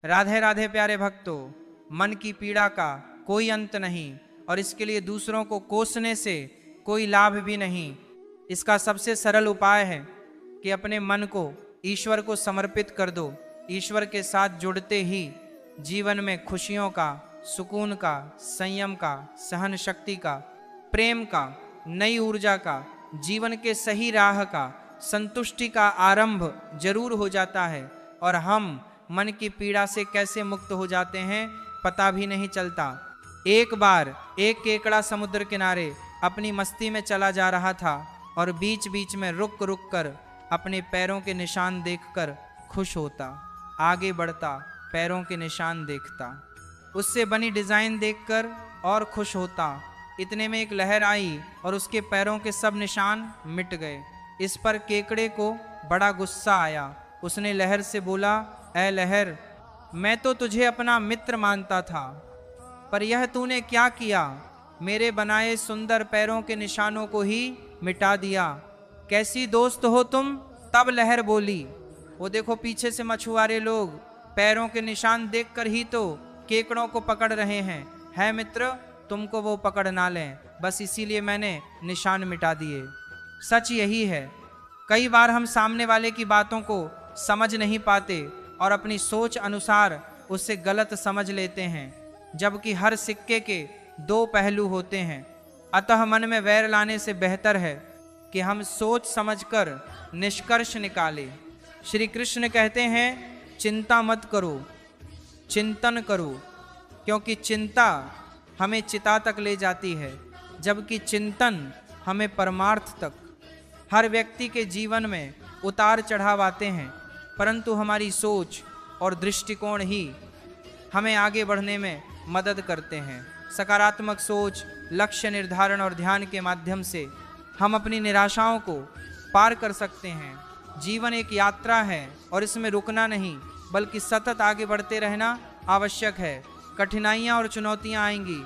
राधे राधे प्यारे भक्तों, मन की पीड़ा का कोई अंत नहीं और इसके लिए दूसरों को कोसने से कोई लाभ भी नहीं। इसका सबसे सरल उपाय है कि अपने मन को ईश्वर को समर्पित कर दो। ईश्वर के साथ जुड़ते ही जीवन में खुशियों का, सुकून का, संयम का, सहन शक्ति का, प्रेम का, नई ऊर्जा का, जीवन के सही राह का, संतुष्टि का आरंभ जरूर हो जाता है और हम मन की पीड़ा से कैसे मुक्त हो जाते हैं पता भी नहीं चलता। एक बार एक केकड़ा समुद्र किनारे अपनी मस्ती में चला जा रहा था और बीच बीच में रुक रुक कर अपने पैरों के निशान देखकर खुश होता, आगे बढ़ता, पैरों के निशान देखता, उससे बनी डिजाइन देखकर और खुश होता। इतने में एक लहर आई और उसके पैरों के सब निशान मिट गए। इस पर केकड़े को बड़ा गुस्सा आया। उसने लहर से बोला, ऐ लहर, मैं तो तुझे अपना मित्र मानता था, पर यह तूने क्या किया? मेरे बनाए सुंदर पैरों के निशानों को ही मिटा दिया। कैसी दोस्त हो तुम? तब लहर बोली, वो देखो पीछे से मछुआरे लोग पैरों के निशान देखकर ही तो केकड़ों को पकड़ रहे हैं। है मित्र, तुमको वो पकड़ ना लें, बस इसीलिए मैंने निशान मिटा दिए। सच यही है, कई बार हम सामने वाले की बातों को समझ नहीं पाते और अपनी सोच अनुसार उससे गलत समझ लेते हैं, जबकि हर सिक्के के दो पहलू होते हैं। अतः मन में वैर लाने से बेहतर है कि हम सोच समझकर निष्कर्ष निकालें। श्री कृष्ण कहते हैं, चिंता मत करो, चिंतन करो, क्योंकि चिंता हमें चिता तक ले जाती है, जबकि चिंतन हमें परमार्थ तक। हर व्यक्ति के जीवन में उतार चढ़ाव आते हैं, परंतु हमारी सोच और दृष्टिकोण ही हमें आगे बढ़ने में मदद करते हैं। सकारात्मक सोच, लक्ष्य निर्धारण और ध्यान के माध्यम से हम अपनी निराशाओं को पार कर सकते हैं। जीवन एक यात्रा है और इसमें रुकना नहीं बल्कि सतत आगे बढ़ते रहना आवश्यक है। कठिनाइयाँ और चुनौतियाँ आएंगी,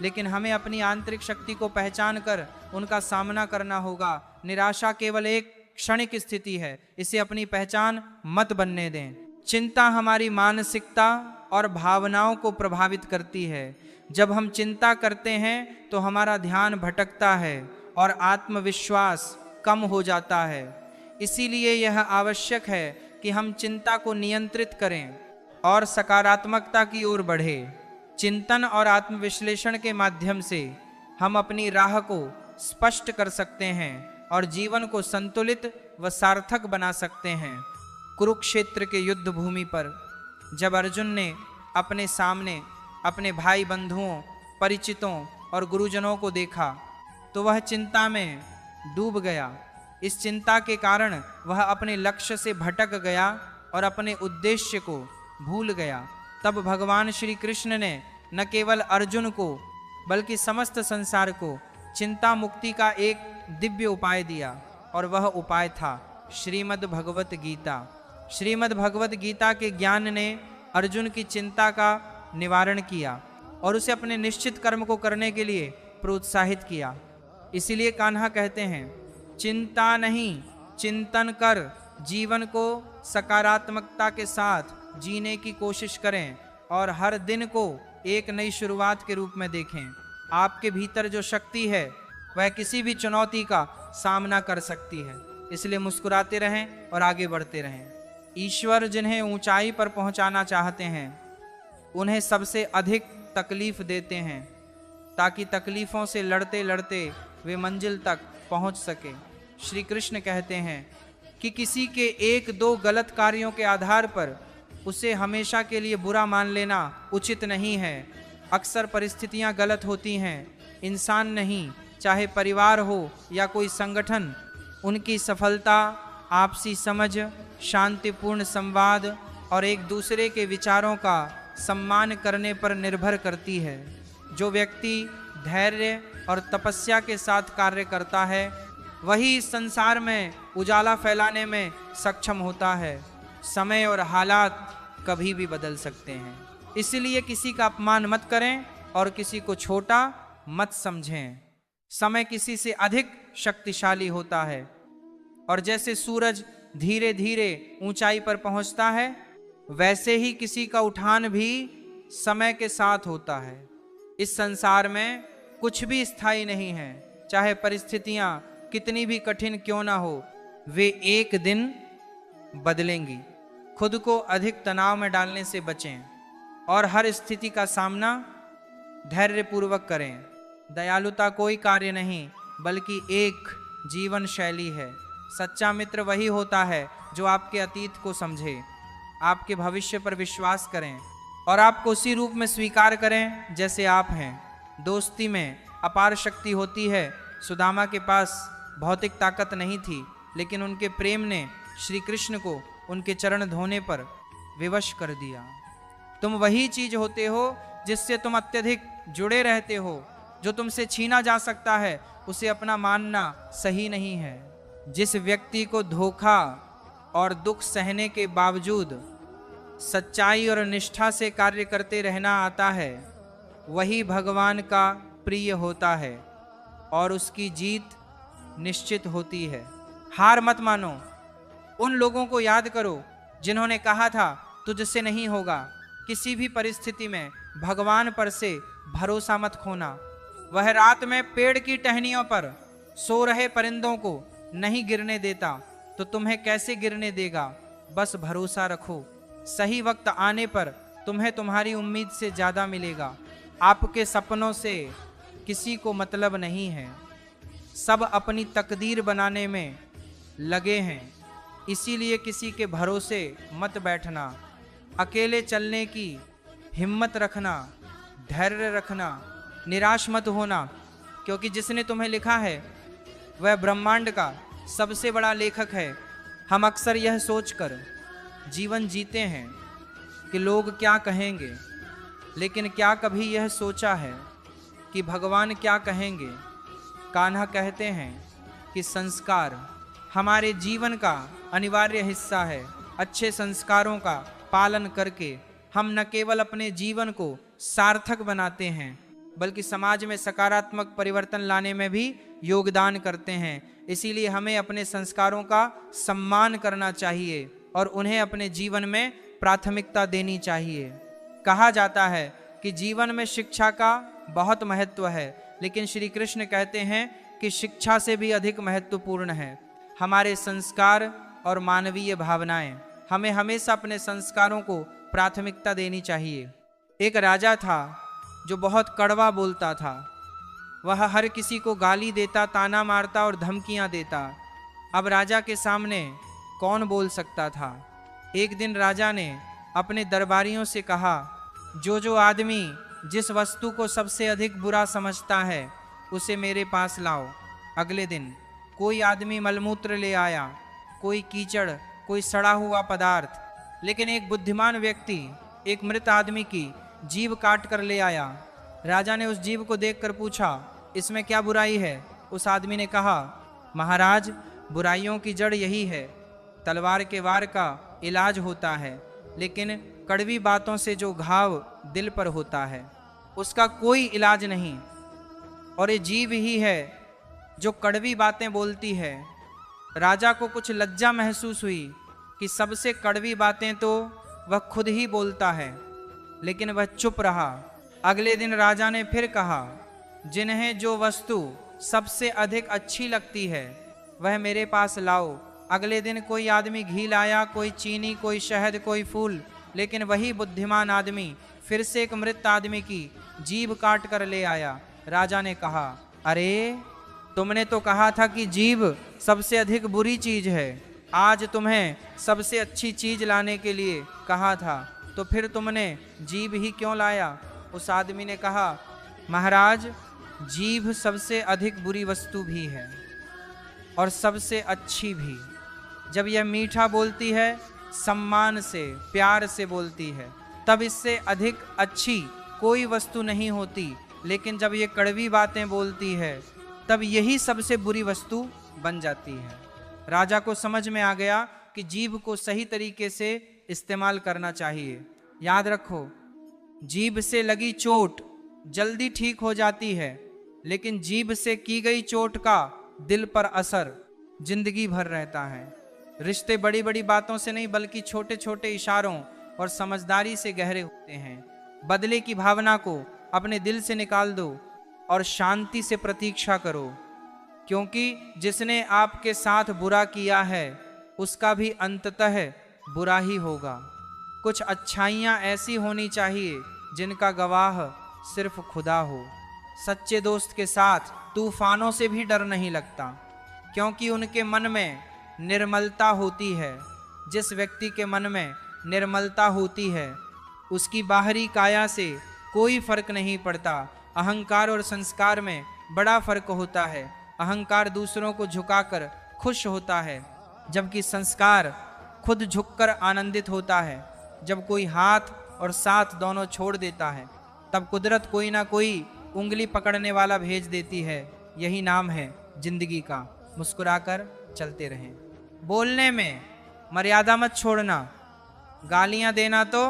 लेकिन हमें अपनी आंतरिक शक्ति को पहचान कर उनका सामना करना होगा। निराशा केवल एक क्षणिक स्थिति है, इसे अपनी पहचान मत बनने दें। चिंता हमारी मानसिकता और भावनाओं को प्रभावित करती है। जब हम चिंता करते हैं तो हमारा ध्यान भटकता है और आत्मविश्वास कम हो जाता है। इसीलिए यह आवश्यक है कि हम चिंता को नियंत्रित करें और सकारात्मकता की ओर बढ़ें। चिंतन और आत्मविश्लेषण के माध्यम से हम अपनी राह को स्पष्ट कर सकते हैं और जीवन को संतुलित व सार्थक बना सकते हैं। कुरुक्षेत्र के युद्ध भूमि पर जब अर्जुन ने अपने सामने अपने भाई बंधुओं, परिचितों और गुरुजनों को देखा तो वह चिंता में डूब गया। इस चिंता के कारण वह अपने लक्ष्य से भटक गया और अपने उद्देश्य को भूल गया। तब भगवान श्री कृष्ण ने न केवल अर्जुन को बल्कि समस्त संसार को चिंता मुक्ति का एक दिव्य उपाय दिया और वह उपाय था श्रीमद् भगवत गीता। श्रीमद् भगवत गीता के ज्ञान ने अर्जुन की चिंता का निवारण किया और उसे अपने निश्चित कर्म को करने के लिए प्रोत्साहित किया। इसीलिए कान्हा कहते हैं, चिंता नहीं चिंतन कर, जीवन को सकारात्मकता के साथ जीने की कोशिश करें और हर दिन को एक नई शुरुआत के रूप में देखें। आपके भीतर जो शक्ति है वह किसी भी चुनौती का सामना कर सकती है। इसलिए मुस्कुराते रहें और आगे बढ़ते रहें। ईश्वर जिन्हें ऊंचाई पर पहुंचाना चाहते हैं उन्हें सबसे अधिक तकलीफ देते हैं, ताकि तकलीफों से लड़ते लड़ते वे मंजिल तक पहुंच सके। श्री कृष्ण कहते हैं कि किसी के एक दो गलत कार्यों के आधार पर उसे हमेशा के लिए बुरा मान लेना उचित नहीं है। अक्सर परिस्थितियां गलत होती हैं, इंसान नहीं, चाहे परिवार हो या कोई संगठन, उनकी सफलता आपसी समझ, शांतिपूर्ण संवाद और एक दूसरे के विचारों का सम्मान करने पर निर्भर करती है। जो व्यक्ति धैर्य और तपस्या के साथ कार्य करता है वही इस संसार में उजाला फैलाने में सक्षम होता है। समय और हालात कभी भी बदल सकते हैं, इसलिए किसी का अपमान मत करें और किसी को छोटा मत समझें। समय किसी से अधिक शक्तिशाली होता है और जैसे सूरज धीरे धीरे ऊंचाई पर पहुंचता है वैसे ही किसी का उठान भी समय के साथ होता है। इस संसार में कुछ भी स्थायी नहीं है, चाहे परिस्थितियां कितनी भी कठिन क्यों ना हो, वे एक दिन बदलेंगी। खुद को अधिक तनाव में डालने से बचें और हर स्थिति का सामना धैर्यपूर्वक करें। दयालुता कोई कार्य नहीं बल्कि एक जीवन शैली है। सच्चा मित्र वही होता है जो आपके अतीत को समझे, आपके भविष्य पर विश्वास करें और आपको उसी रूप में स्वीकार करें जैसे आप हैं। दोस्ती में अपार शक्ति होती है। सुदामा के पास भौतिक ताकत नहीं थी, लेकिन उनके प्रेम ने श्री कृष्ण को उनके चरण धोने पर विवश कर दिया। तुम वही चीज होते हो जिससे तुम अत्यधिक जुड़े रहते हो। जो तुमसे छीना जा सकता है उसे अपना मानना सही नहीं है। जिस व्यक्ति को धोखा और दुख सहने के बावजूद सच्चाई और निष्ठा से कार्य करते रहना आता है, वही भगवान का प्रिय होता है और उसकी जीत निश्चित होती है। हार मत मानो। उन लोगों को याद करो जिन्होंने कहा था तुझसे नहीं होगा। किसी भी परिस्थिति में भगवान पर से भरोसा मत खोना। वह रात में पेड़ की टहनियों पर सो रहे परिंदों को नहीं गिरने देता तो तुम्हें कैसे गिरने देगा। बस भरोसा रखो, सही वक्त आने पर तुम्हें तुम्हारी उम्मीद से ज्यादा मिलेगा। आपके सपनों से किसी को मतलब नहीं है। सब अपनी तकदीर बनाने में लगे हैं, इसीलिए किसी के भरोसे मत बैठना। अकेले चलने की हिम्मत रखना, धैर्य रखना, निराश मत होना, क्योंकि जिसने तुम्हें लिखा है वह ब्रह्मांड का सबसे बड़ा लेखक है। हम अक्सर यह सोचकर जीवन जीते हैं कि लोग क्या कहेंगे, लेकिन क्या कभी यह सोचा है कि भगवान क्या कहेंगे। कान्हा कहते हैं कि संस्कार हमारे जीवन का अनिवार्य हिस्सा है। अच्छे संस्कारों का पालन करके हम न केवल अपने जीवन को सार्थक बनाते हैं, बल्कि समाज में सकारात्मक परिवर्तन लाने में भी योगदान करते हैं। इसीलिए हमें अपने संस्कारों का सम्मान करना चाहिए और उन्हें अपने जीवन में प्राथमिकता देनी चाहिए। कहा जाता है कि जीवन में शिक्षा का बहुत महत्व है, लेकिन श्री कृष्ण कहते हैं कि शिक्षा से भी अधिक महत्वपूर्ण है हमारे संस्कार और मानवीय भावनाएं। हमें हमेशा अपने संस्कारों को प्राथमिकता देनी चाहिए। एक राजा था जो बहुत कड़वा बोलता था। वह हर किसी को गाली देता, ताना मारता और धमकियां देता। अब राजा के सामने कौन बोल सकता था। एक दिन राजा ने अपने दरबारियों से कहा, जो आदमी जिस वस्तु को सबसे अधिक बुरा समझता है उसे मेरे पास लाओ। अगले दिन कोई आदमी मलमूत्र ले आया, कोई कीचड़, कोई सड़ा हुआ पदार्थ। लेकिन एक बुद्धिमान व्यक्ति एक मृत आदमी की जीभ काट कर ले आया। राजा ने उस जीभ को देखकर पूछा, इसमें क्या बुराई है। उस आदमी ने कहा, महाराज, बुराइयों की जड़ यही है। तलवार के वार का इलाज होता है, लेकिन कड़वी बातों से जो घाव दिल पर होता है उसका कोई इलाज नहीं। और ये जीभ ही है जो कड़वी बातें बोलती है। राजा को कुछ लज्जा महसूस हुई कि सबसे कड़वी बातें तो वह खुद ही बोलता है, लेकिन वह चुप रहा। अगले दिन राजा ने फिर कहा, जिन्हें जो वस्तु सबसे अधिक अच्छी लगती है वह मेरे पास लाओ। अगले दिन कोई आदमी घी लाया, कोई चीनी, कोई शहद, कोई फूल। लेकिन वही बुद्धिमान आदमी फिर से एक मृत आदमी की जीभ काट कर ले आया। राजा ने कहा, अरे तुमने तो कहा था कि जीभ सबसे अधिक बुरी चीज है। आज तुम्हें सबसे अच्छी चीज लाने के लिए कहा था, तो फिर तुमने जीभ ही क्यों लाया। उस आदमी ने कहा, महाराज, जीभ सबसे अधिक बुरी वस्तु भी है और सबसे अच्छी भी। जब यह मीठा बोलती है, सम्मान से, प्यार से बोलती है, तब इससे अधिक अच्छी कोई वस्तु नहीं होती। लेकिन जब ये कड़वी बातें बोलती है तब यही सबसे बुरी वस्तु बन जाती है। राजा को समझ में आ गया कि जीभ को सही तरीके से इस्तेमाल करना चाहिए। याद रखो, जीभ से लगी चोट जल्दी ठीक हो जाती है, लेकिन जीभ से की गई चोट का दिल पर असर जिंदगी भर रहता है। रिश्ते बड़ी बड़ी बातों से नहीं बल्कि छोटे छोटे इशारों और समझदारी से गहरे होते हैं। बदले की भावना को अपने दिल से निकाल दो और शांति से प्रतीक्षा करो, क्योंकि जिसने आपके साथ बुरा किया है उसका भी अंततः बुरा ही होगा। कुछ अच्छाइयाँ ऐसी होनी चाहिए जिनका गवाह सिर्फ खुदा हो। सच्चे दोस्त के साथ तूफानों से भी डर नहीं लगता, क्योंकि उनके मन में निर्मलता होती है। जिस व्यक्ति के मन में निर्मलता होती है उसकी बाहरी काया से कोई फर्क नहीं पड़ता। अहंकार और संस्कार में बड़ा फर्क होता है। अहंकार दूसरों को झुकाकर खुश होता है, जबकि संस्कार खुद झुककर आनंदित होता है। जब कोई हाथ और साथ दोनों छोड़ देता है तब कुदरत कोई ना कोई उंगली पकड़ने वाला भेज देती है। यही नाम है जिंदगी का। मुस्कुराकर चलते रहें। बोलने में मर्यादा मत छोड़ना। गालियां देना तो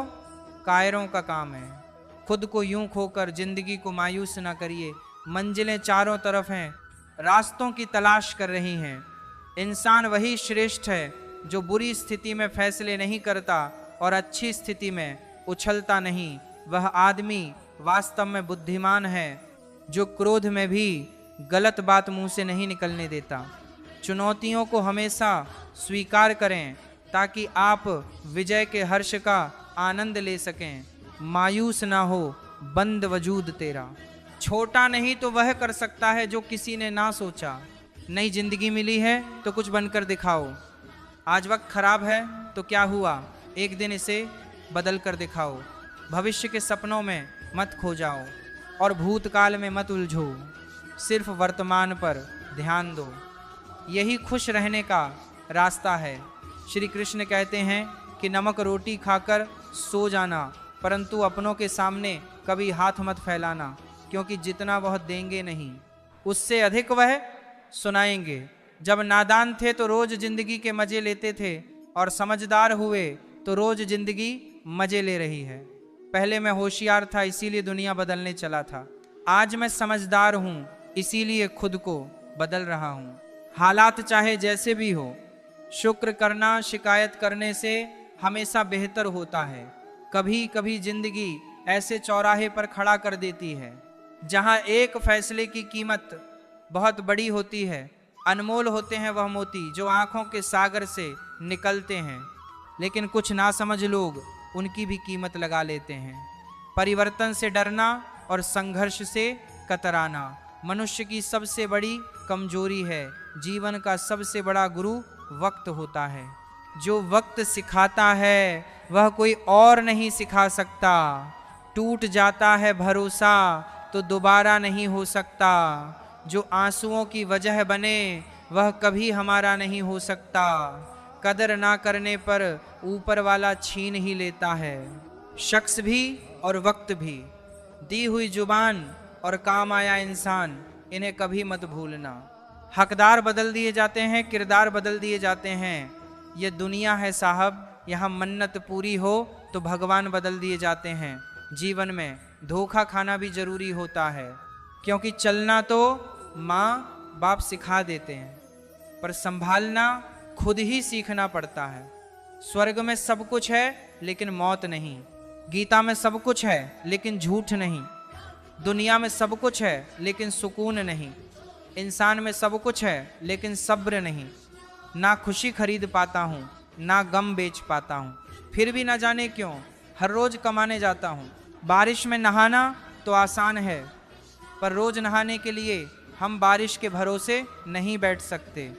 कायरों का काम है। खुद को यूं खोकर जिंदगी को मायूस ना करिए। मंजिलें चारों तरफ हैं, रास्तों की तलाश कर रही हैं। इंसान वही श्रेष्ठ है जो बुरी स्थिति में फैसले नहीं करता और अच्छी स्थिति में उछलता नहीं। वह आदमी वास्तव में बुद्धिमान है जो क्रोध में भी गलत बात मुंह से नहीं निकलने देता। चुनौतियों को हमेशा स्वीकार करें ताकि आप विजय के हर्ष का आनंद ले सकें। मायूस ना हो, बंद वजूद तेरा। छोटा नहीं तो वह कर सकता है जो किसी ने ना सोचा। नई जिंदगी मिली है तो कुछ बनकर दिखाओ। आज वक्त खराब है तो क्या हुआ, एक दिन इसे बदल कर दिखाओ। भविष्य के सपनों में मत खो जाओ और भूतकाल में मत उलझो। सिर्फ वर्तमान पर ध्यान दो। यही खुश रहने का रास्ता है। श्री कृष्ण कहते हैं कि नमक रोटी खाकर सो जाना, परंतु अपनों के सामने कभी हाथ मत फैलाना, क्योंकि जितना वह देंगे नहीं उससे अधिक वह सुनाएंगे। जब नादान थे तो रोज जिंदगी के मजे लेते थे और समझदार हुए तो रोज जिंदगी मजे ले रही है। पहले मैं होशियार था इसीलिए दुनिया बदलने चला था। आज मैं समझदार हूँ इसीलिए खुद को बदल रहा हूँ। हालात चाहे जैसे भी हो, शुक्र करना शिकायत करने से हमेशा बेहतर होता है। कभी कभी जिंदगी ऐसे चौराहे पर खड़ा कर देती है जहाँ एक फैसले की कीमत बहुत बड़ी होती है। अनमोल होते हैं वह मोती जो आंखों के सागर से निकलते हैं, लेकिन कुछ नासमझ लोग उनकी भी कीमत लगा लेते हैं। परिवर्तन से डरना और संघर्ष से कतराना मनुष्य की सबसे बड़ी कमजोरी है। जीवन का सबसे बड़ा गुरु वक्त होता है। जो वक्त सिखाता है वह कोई और नहीं सिखा सकता। टूट जाता है भरोसा तो दोबारा नहीं हो सकता। जो आंसुओं की वजह बने वह कभी हमारा नहीं हो सकता। कदर ना करने पर ऊपर वाला छीन ही लेता है। शख्स भी और वक्त भी, दी हुई जुबान और काम आया इंसान, इन्हें कभी मत भूलना। हकदार बदल दिए जाते हैं, किरदार बदल दिए जाते हैं। ये दुनिया है साहब, यहाँ मन्नत पूरी हो तो भगवान बदल दिए जाते हैं। जीवन में धोखा खाना भी जरूरी होता है, क्योंकि चलना तो माँ बाप सिखा देते हैं, पर संभालना खुद ही सीखना पड़ता है। स्वर्ग में सब कुछ है लेकिन मौत नहीं। गीता में सब कुछ है लेकिन झूठ नहीं। दुनिया में सब कुछ है लेकिन सुकून नहीं। इंसान में सब कुछ है लेकिन सब्र नहीं। ना खुशी खरीद पाता हूँ ना गम बेच पाता हूँ, फिर भी ना जाने क्यों हर रोज कमाने जाता हूँ। बारिश में नहाना तो आसान है, पर रोज नहाने के लिए हम बारिश के भरोसे नहीं बैठ सकते।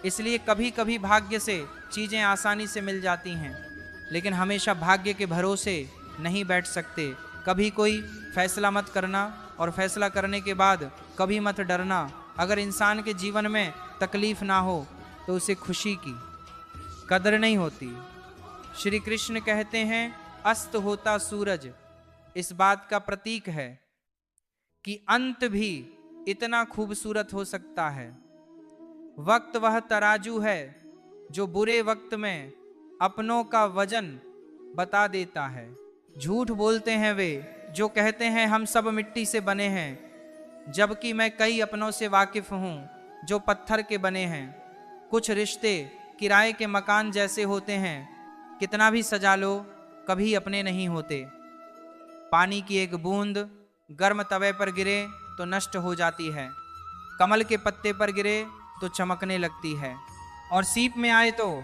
इसलिए कभी कभी भाग्य से चीज़ें आसानी से मिल जाती हैं, लेकिन हमेशा भाग्य के भरोसे नहीं बैठ सकते। कभी कोई फैसला मत करना और फैसला करने के बाद कभी मत डरना। अगर इंसान के जीवन में तकलीफ ना हो तो उसे खुशी की कदर नहीं होती। श्री कृष्ण कहते हैं अस्त होता सूरज इस बात का प्रतीक है कि अंत भी इतना खूबसूरत हो सकता है। वक्त वह तराजू है जो बुरे वक्त में अपनों का वजन बता देता है। झूठ बोलते हैं वे जो कहते हैं हम सब मिट्टी से बने हैं, जबकि मैं कई अपनों से वाकिफ हूँ जो पत्थर के बने हैं। कुछ रिश्ते किराए के मकान जैसे होते हैं, कितना भी सजा लो कभी अपने नहीं होते। पानी की एक बूंद गर्म तवे पर गिरे तो नष्ट हो जाती है, कमल के पत्ते पर गिरे तो चमकने लगती है, और सीप में आए तो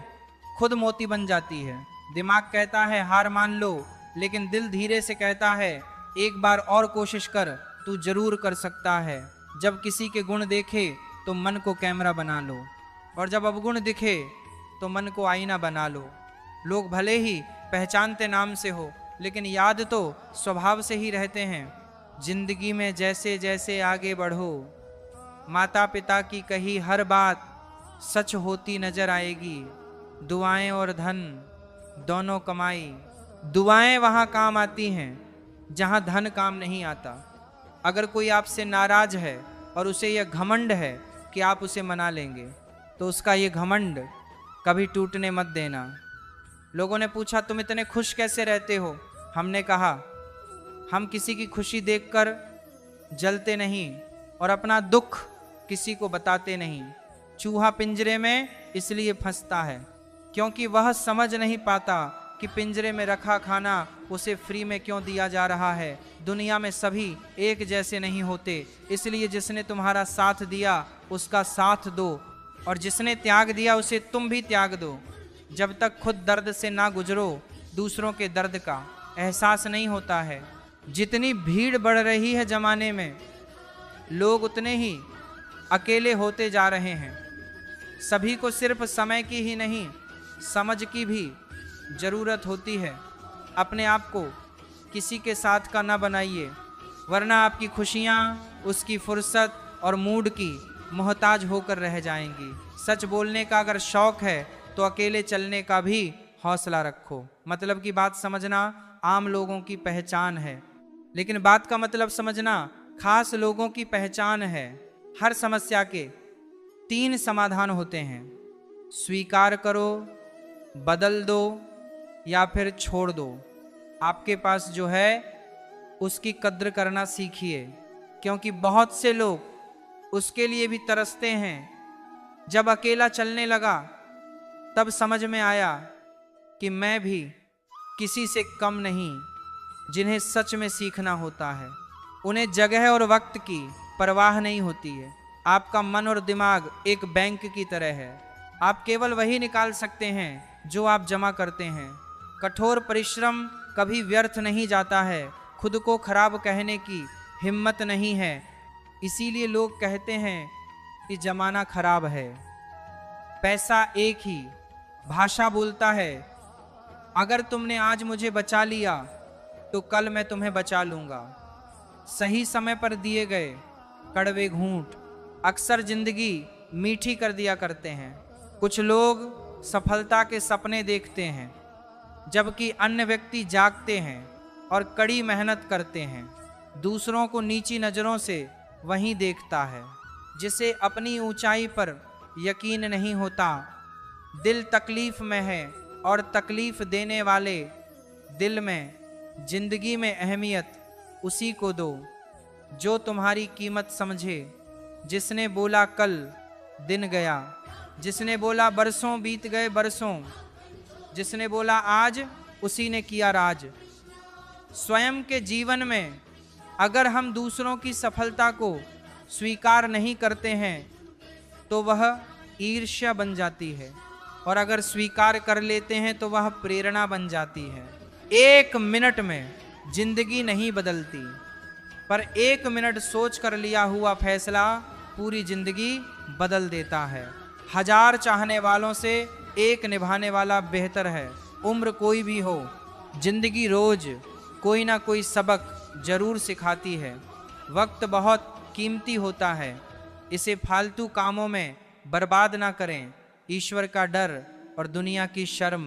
खुद मोती बन जाती है। दिमाग कहता है हार मान लो, लेकिन दिल धीरे से कहता है एक बार और कोशिश कर, तू जरूर कर सकता है। जब किसी के गुण देखे तो मन को कैमरा बना लो, और जब अवगुण दिखे तो मन को आईना बना लो। लोग भले ही पहचानते नाम से हो, लेकिन याद तो स्वभाव से ही रहते हैं। जिंदगी में जैसे जैसे आगे बढ़ो, माता पिता की कही हर बात सच होती नजर आएगी। दुआएं और धन दोनों कमाई, दुआएं वहां काम आती हैं जहां धन काम नहीं आता। अगर कोई आपसे नाराज है और उसे यह घमंड है कि आप उसे मना लेंगे, तो उसका ये घमंड कभी टूटने मत देना। लोगों ने पूछा तुम इतने खुश कैसे रहते हो? हमने कहा हम किसी की खुशी देखकर जलते नहीं और अपना दुख किसी को बताते नहीं। चूहा पिंजरे में इसलिए फंसता है क्योंकि वह समझ नहीं पाता कि पिंजरे में रखा खाना उसे फ्री में क्यों दिया जा रहा है। दुनिया में सभी एक जैसे नहीं होते, इसलिए जिसने तुम्हारा साथ दिया उसका साथ दो, और जिसने त्याग दिया उसे तुम भी त्याग दो। जब तक खुद दर्द से ना गुजरो, दूसरों के दर्द का एहसास नहीं होता है। जितनी भीड़ बढ़ रही है जमाने में, लोग उतने ही अकेले होते जा रहे हैं। सभी को सिर्फ समय की ही नहीं, समझ की भी जरूरत होती है। अपने आप को किसी के साथ का ना बनाइए, वरना आपकी खुशियाँ उसकी फुर्सत और मूड की मोहताज होकर रह जाएंगी। सच बोलने का अगर शौक है तो अकेले चलने का भी हौसला रखो। मतलब की बात समझना आम लोगों की पहचान है, लेकिन बात का मतलब समझना खास लोगों की पहचान है। हर समस्या के 3 समाधान होते हैं: स्वीकार करो, बदल दो या फिर छोड़ दो। आपके पास जो है उसकी कद्र करना सीखिए, क्योंकि बहुत से लोग उसके लिए भी तरसते हैं। जब अकेला चलने लगा तब समझ में आया कि मैं भी किसी से कम नहीं। जिन्हें सच में सीखना होता है उन्हें जगह और वक्त की परवाह नहीं होती है। आपका मन और दिमाग एक बैंक की तरह है, आप केवल वही निकाल सकते हैं जो आप जमा करते हैं। कठोर परिश्रम कभी व्यर्थ नहीं जाता है, खुद को खराब कहने की हिम्मत नहीं है। इसीलिए लोग कहते हैं कि जमाना खराब है। पैसा एक ही भाषा बोलता है। अगर तुमने आज मुझे बचा लिया तो कल मैं तुम्हें बचा लूंगा। सही समय पर दिए गए कड़वे घूंट अक्सर जिंदगी मीठी कर दिया करते हैं। कुछ लोग सफलता के सपने देखते हैं, जबकि अन्य व्यक्ति जागते हैं और कड़ी मेहनत करते हैं। दूसरों को नीची नज़रों से वही देखता है जिसे अपनी ऊंचाई पर यकीन नहीं होता। दिल तकलीफ में है और तकलीफ देने वाले दिल में। जिंदगी में अहमियत उसी को दो जो तुम्हारी कीमत समझे। जिसने बोला कल दिन गया, जिसने बोला बरसों बीत गए बरसों, जिसने बोला आज उसी ने किया राज। स्वयं के जीवन में अगर हम दूसरों की सफलता को स्वीकार नहीं करते हैं तो वह ईर्ष्या बन जाती है, और अगर स्वीकार कर लेते हैं तो वह प्रेरणा बन जाती है। 1 मिनट में जिंदगी नहीं बदलती, पर 1 मिनट सोच कर लिया हुआ फैसला पूरी जिंदगी बदल देता है। 1000 चाहने वालों से 1 निभाने वाला बेहतर है। उम्र कोई भी हो, जिंदगी रोज कोई ना कोई सबक जरूर सिखाती है। वक्त बहुत कीमती होता है, इसे फालतू कामों में बर्बाद ना करें। ईश्वर का डर और दुनिया की शर्म,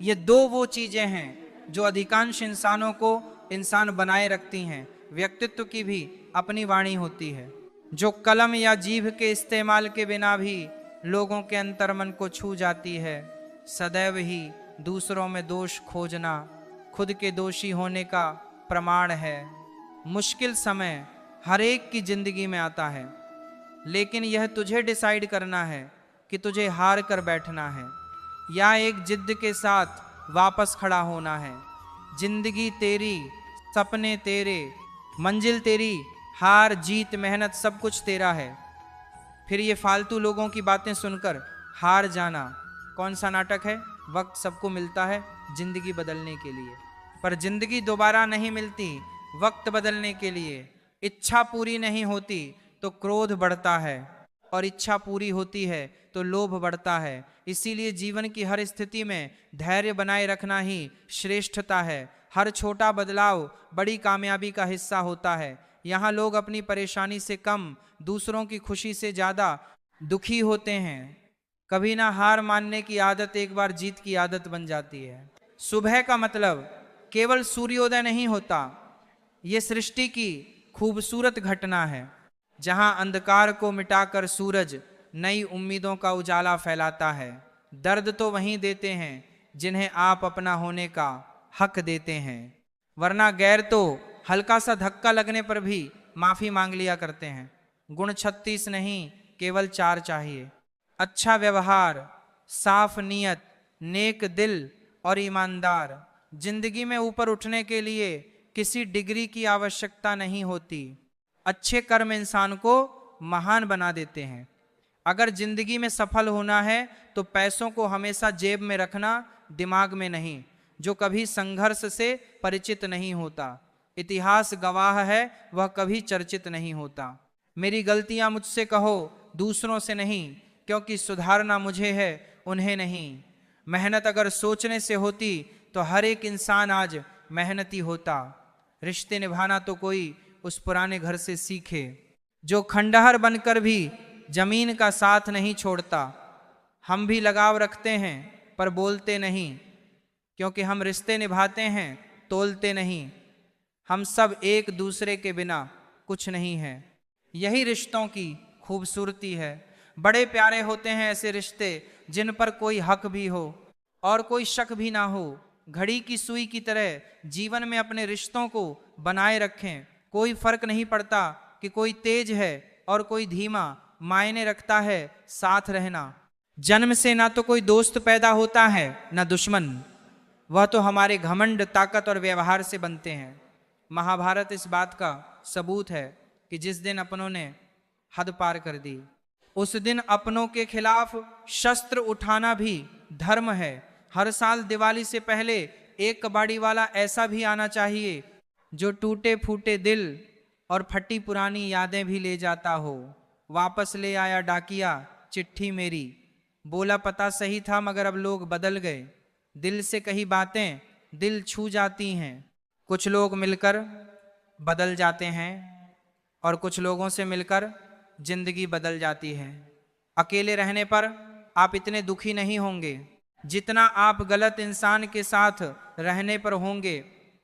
ये 2 वो चीज़ें हैं जो अधिकांश इंसानों को इंसान बनाए रखती हैं। व्यक्तित्व की भी अपनी वाणी होती है, जो कलम या जीभ के इस्तेमाल के बिना भी लोगों के अंतर्मन को छू जाती है। सदैव ही दूसरों में दोष खोजना खुद के दोषी होने का प्रमाण है। मुश्किल समय हर एक की जिंदगी में आता है, लेकिन यह तुझे डिसाइड करना है कि तुझे हार कर बैठना है या एक जिद के साथ वापस खड़ा होना है। जिंदगी तेरी, सपने तेरे, मंजिल तेरी, हार जीत मेहनत सब कुछ तेरा है। फिर ये फालतू लोगों की बातें सुनकर हार जाना कौन सा नाटक है? वक्त सबको मिलता है जिंदगी बदलने के लिए, पर जिंदगी दोबारा नहीं मिलती वक्त बदलने के लिए। इच्छा पूरी नहीं होती तो क्रोध बढ़ता है, और इच्छा पूरी होती है तो लोभ बढ़ता है। इसीलिए जीवन की हर स्थिति में धैर्य बनाए रखना ही श्रेष्ठता है। हर छोटा बदलाव बड़ी कामयाबी का हिस्सा होता है। यहाँ लोग अपनी परेशानी से कम, दूसरों की खुशी से ज़्यादा दुखी होते हैं। कभी ना हार मानने की आदत एक बार जीत की आदत बन जाती है। सुबह का मतलब केवल सूर्योदय नहीं होता, ये सृष्टि की खूबसूरत घटना है, जहां अंधकार को मिटाकर सूरज नई उम्मीदों का उजाला फैलाता है। दर्द तो वहीं देते हैं जिन्हें आप अपना होने का हक देते हैं, वरना गैर तो हल्का सा धक्का लगने पर भी माफी मांग लिया करते हैं। गुण 36 नहीं, केवल 4 चाहिए। अच्छा व्यवहार, साफ नीयत, नेक दिल और ईमानदार। जिंदगी में ऊपर उठने के लिए किसी डिग्री की आवश्यकता नहीं होती। अच्छे कर्म इंसान को महान बना देते हैं। अगर जिंदगी में सफल होना है तो पैसों को हमेशा जेब में रखना, दिमाग में नहीं। जो कभी संघर्ष से परिचित नहीं होता, इतिहास गवाह है, वह कभी चर्चित नहीं होता। मेरी गलतियां मुझसे कहो, दूसरों से नहीं, क्योंकि सुधारना मुझे है, उन्हें नहीं। मेहनत अगर सोचने से होती तो हर एक इंसान आज मेहनती होता। रिश्ते निभाना तो कोई उस पुराने घर से सीखे जो खंडहर बनकर भी जमीन का साथ नहीं छोड़ता। हम भी लगाव रखते हैं पर बोलते नहीं, क्योंकि हम रिश्ते निभाते हैं, तोलते नहीं। हम सब एक दूसरे के बिना कुछ नहीं है। यही रिश्तों की खूबसूरती है। बड़े प्यारे होते हैं ऐसे रिश्ते जिन पर कोई हक भी हो और कोई शक भी ना हो। घड़ी की सुई की तरह जीवन में अपने रिश्तों को बनाए रखें। कोई फर्क नहीं पड़ता कि कोई तेज है और कोई धीमा, मायने रखता है साथ रहना। जन्म से ना तो कोई दोस्त पैदा होता है ना दुश्मन, वह तो हमारे घमंड, ताकत और व्यवहार से बनते हैं। महाभारत इस बात का सबूत है कि जिस दिन अपनों ने हद पार कर दी, उस दिन अपनों के खिलाफ शस्त्र उठाना भी धर्म है। हर साल दिवाली से पहले एक कबाड़ी वाला ऐसा भी आना चाहिए जो टूटे फूटे दिल और फटी पुरानी यादें भी ले जाता हो। वापस ले आया डाकिया चिट्ठी मेरी, बोला पता सही था मगर अब लोग बदल गए। दिल से कही बातें दिल छू जाती हैं। कुछ लोग मिलकर बदल जाते हैं और कुछ लोगों से मिलकर जिंदगी बदल जाती है। अकेले रहने पर आप इतने दुखी नहीं होंगे जितना आप गलत इंसान के साथ रहने पर होंगे।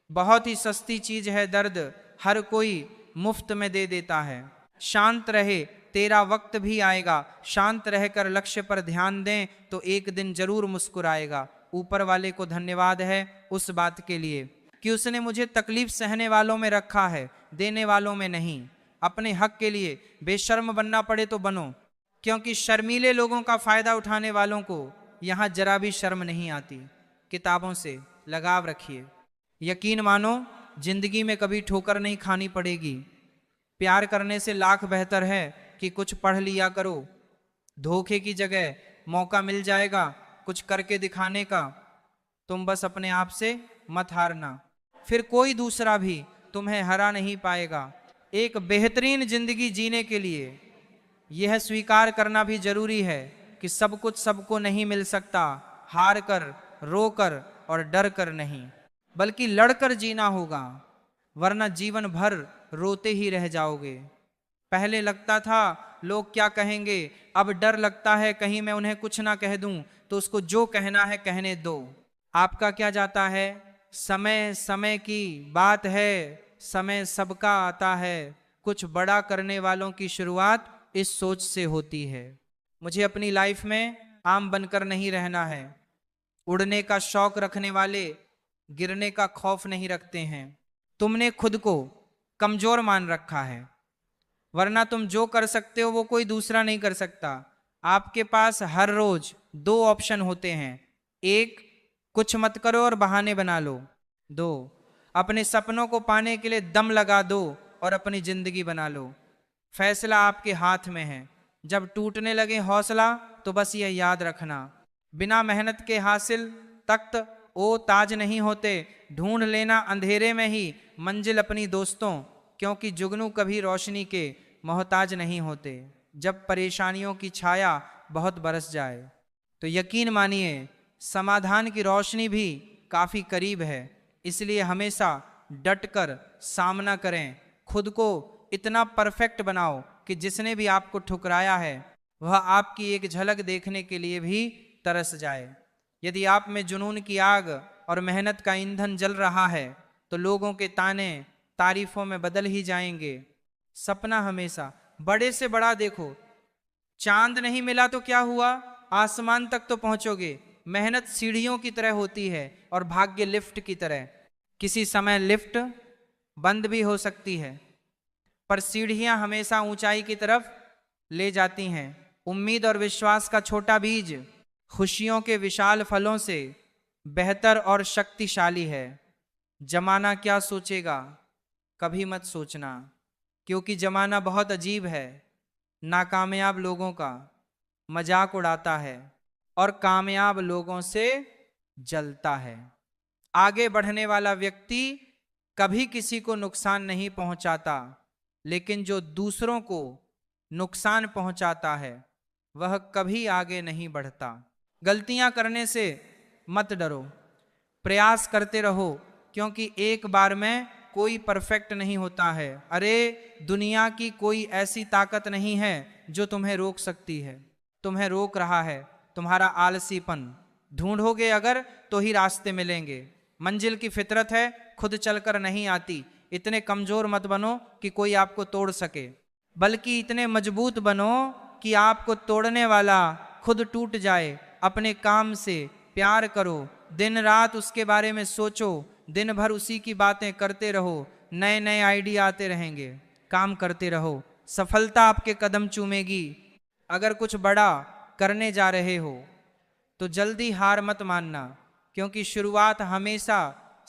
बहुत ही सस्ती चीज है दर्द, हर कोई मुफ्त में दे देता है। शांत रहे, तेरा वक्त भी आएगा। शांत रहकर लक्ष्य पर ध्यान दें तो एक दिन जरूर मुस्कुराएगा। ऊपर वाले को धन्यवाद है उस बात के लिए कि उसने मुझे तकलीफ सहने वालों में रखा है, देने वालों में नहीं। अपने हक के लिए बेशर्म बनना पड़े तो बनो, क्योंकि शर्मीले लोगों का फायदा उठाने वालों को यहाँ जरा भी शर्म नहीं आती। किताबों से लगाव रखिए। यकीन मानो जिंदगी में कभी ठोकर नहीं खानी पड़ेगी। प्यार करने से लाख बेहतर है कि कुछ पढ़ लिया करो। धोखे की जगह मौका मिल जाएगा कुछ करके दिखाने का। तुम बस अपने आप से मत हारना, फिर कोई दूसरा भी तुम्हें हरा नहीं पाएगा। एक बेहतरीन जिंदगी जीने के लिए यह स्वीकार करना भी जरूरी है कि सब कुछ सबको नहीं मिल सकता। हार कर, रो कर और डर कर नहीं, बल्कि लड़कर जीना होगा, वरना जीवन भर रोते ही रह जाओगे। पहले लगता था लोग क्या कहेंगे, अब डर लगता है कहीं मैं उन्हें कुछ ना कह दूं, तो उसको जो कहना है कहने दो। आपका क्या जाता है, समय समय की बात है, समय सबका आता है। कुछ बड़ा करने वालों की शुरुआत इस सोच से होती है। मुझे अपनी लाइफ में आम बनकर नहीं रहना है। उड़ने का शौक रखने वाले गिरने का खौफ नहीं रखते हैं। तुमने खुद को कमजोर मान रखा है, वरना तुम जो कर सकते हो वो कोई दूसरा नहीं कर सकता। आपके पास हर रोज 2 ऑप्शन होते हैं। एक, कुछ मत करो और बहाने बना लो। 2, अपने सपनों को पाने के लिए दम लगा दो और अपनी जिंदगी बना लो। फैसला आपके हाथ में है। जब टूटने लगे हौसला तो बस ये याद रखना, बिना मेहनत के हासिल तख्त ओ ताज नहीं होते। ढूंढ लेना अंधेरे में ही मंजिल अपनी दोस्तों, क्योंकि जुगनू कभी रोशनी के मोहताज नहीं होते। जब परेशानियों की छाया बहुत बरस जाए तो यकीन मानिए समाधान की रोशनी भी काफी करीब है। इसलिए हमेशा डटकर सामना करें। खुद को इतना परफेक्ट बनाओ कि जिसने भी आपको ठुकराया है वह आपकी एक झलक देखने के लिए भी तरस जाए। यदि आप में जुनून की आग और मेहनत का ईंधन जल रहा है तो लोगों के ताने तारीफों में बदल ही जाएंगे। सपना हमेशा बड़े से बड़ा देखो। चांद नहीं मिला तो क्या हुआ, आसमान तक तो पहुंचोगे। मेहनत सीढ़ियों की तरह होती है और भाग्य लिफ्ट की तरह। किसी समय लिफ्ट बंद भी हो सकती है, पर सीढ़ियां हमेशा ऊंचाई की तरफ ले जाती हैं। उम्मीद और विश्वास का छोटा बीज खुशियों के विशाल फलों से बेहतर और शक्तिशाली है। जमाना क्या सोचेगा कभी मत सोचना, क्योंकि जमाना बहुत अजीब है। नाकामयाब लोगों का मजाक उड़ाता है और कामयाब लोगों से जलता है। आगे बढ़ने वाला व्यक्ति कभी किसी को नुकसान नहीं पहुंचाता, लेकिन जो दूसरों को नुकसान पहुंचाता है वह कभी आगे नहीं बढ़ता। गलतियां करने से मत डरो, प्रयास करते रहो, क्योंकि एक बार में कोई परफेक्ट नहीं होता है। अरे दुनिया की कोई ऐसी ताकत नहीं है जो तुम्हें रोक सकती है। तुम्हें रोक रहा है तुम्हारा आलसीपन। ढूंढोगे अगर तो ही रास्ते मिलेंगे। मंजिल की फितरत है, खुद चलकर नहीं आती। इतने कमजोर मत बनो कि कोई आपको तोड़ सके, बल्कि इतने मजबूत बनो कि आपको तोड़ने वाला खुद टूट जाए। अपने काम से प्यार करो, दिन रात उसके बारे में सोचो, दिन भर उसी की बातें करते रहो। नए नए आइडिया आते रहेंगे, काम करते रहो, सफलता आपके कदम चूमेगी। अगर कुछ बड़ा करने जा रहे हो तो जल्दी हार मत मानना, क्योंकि शुरुआत हमेशा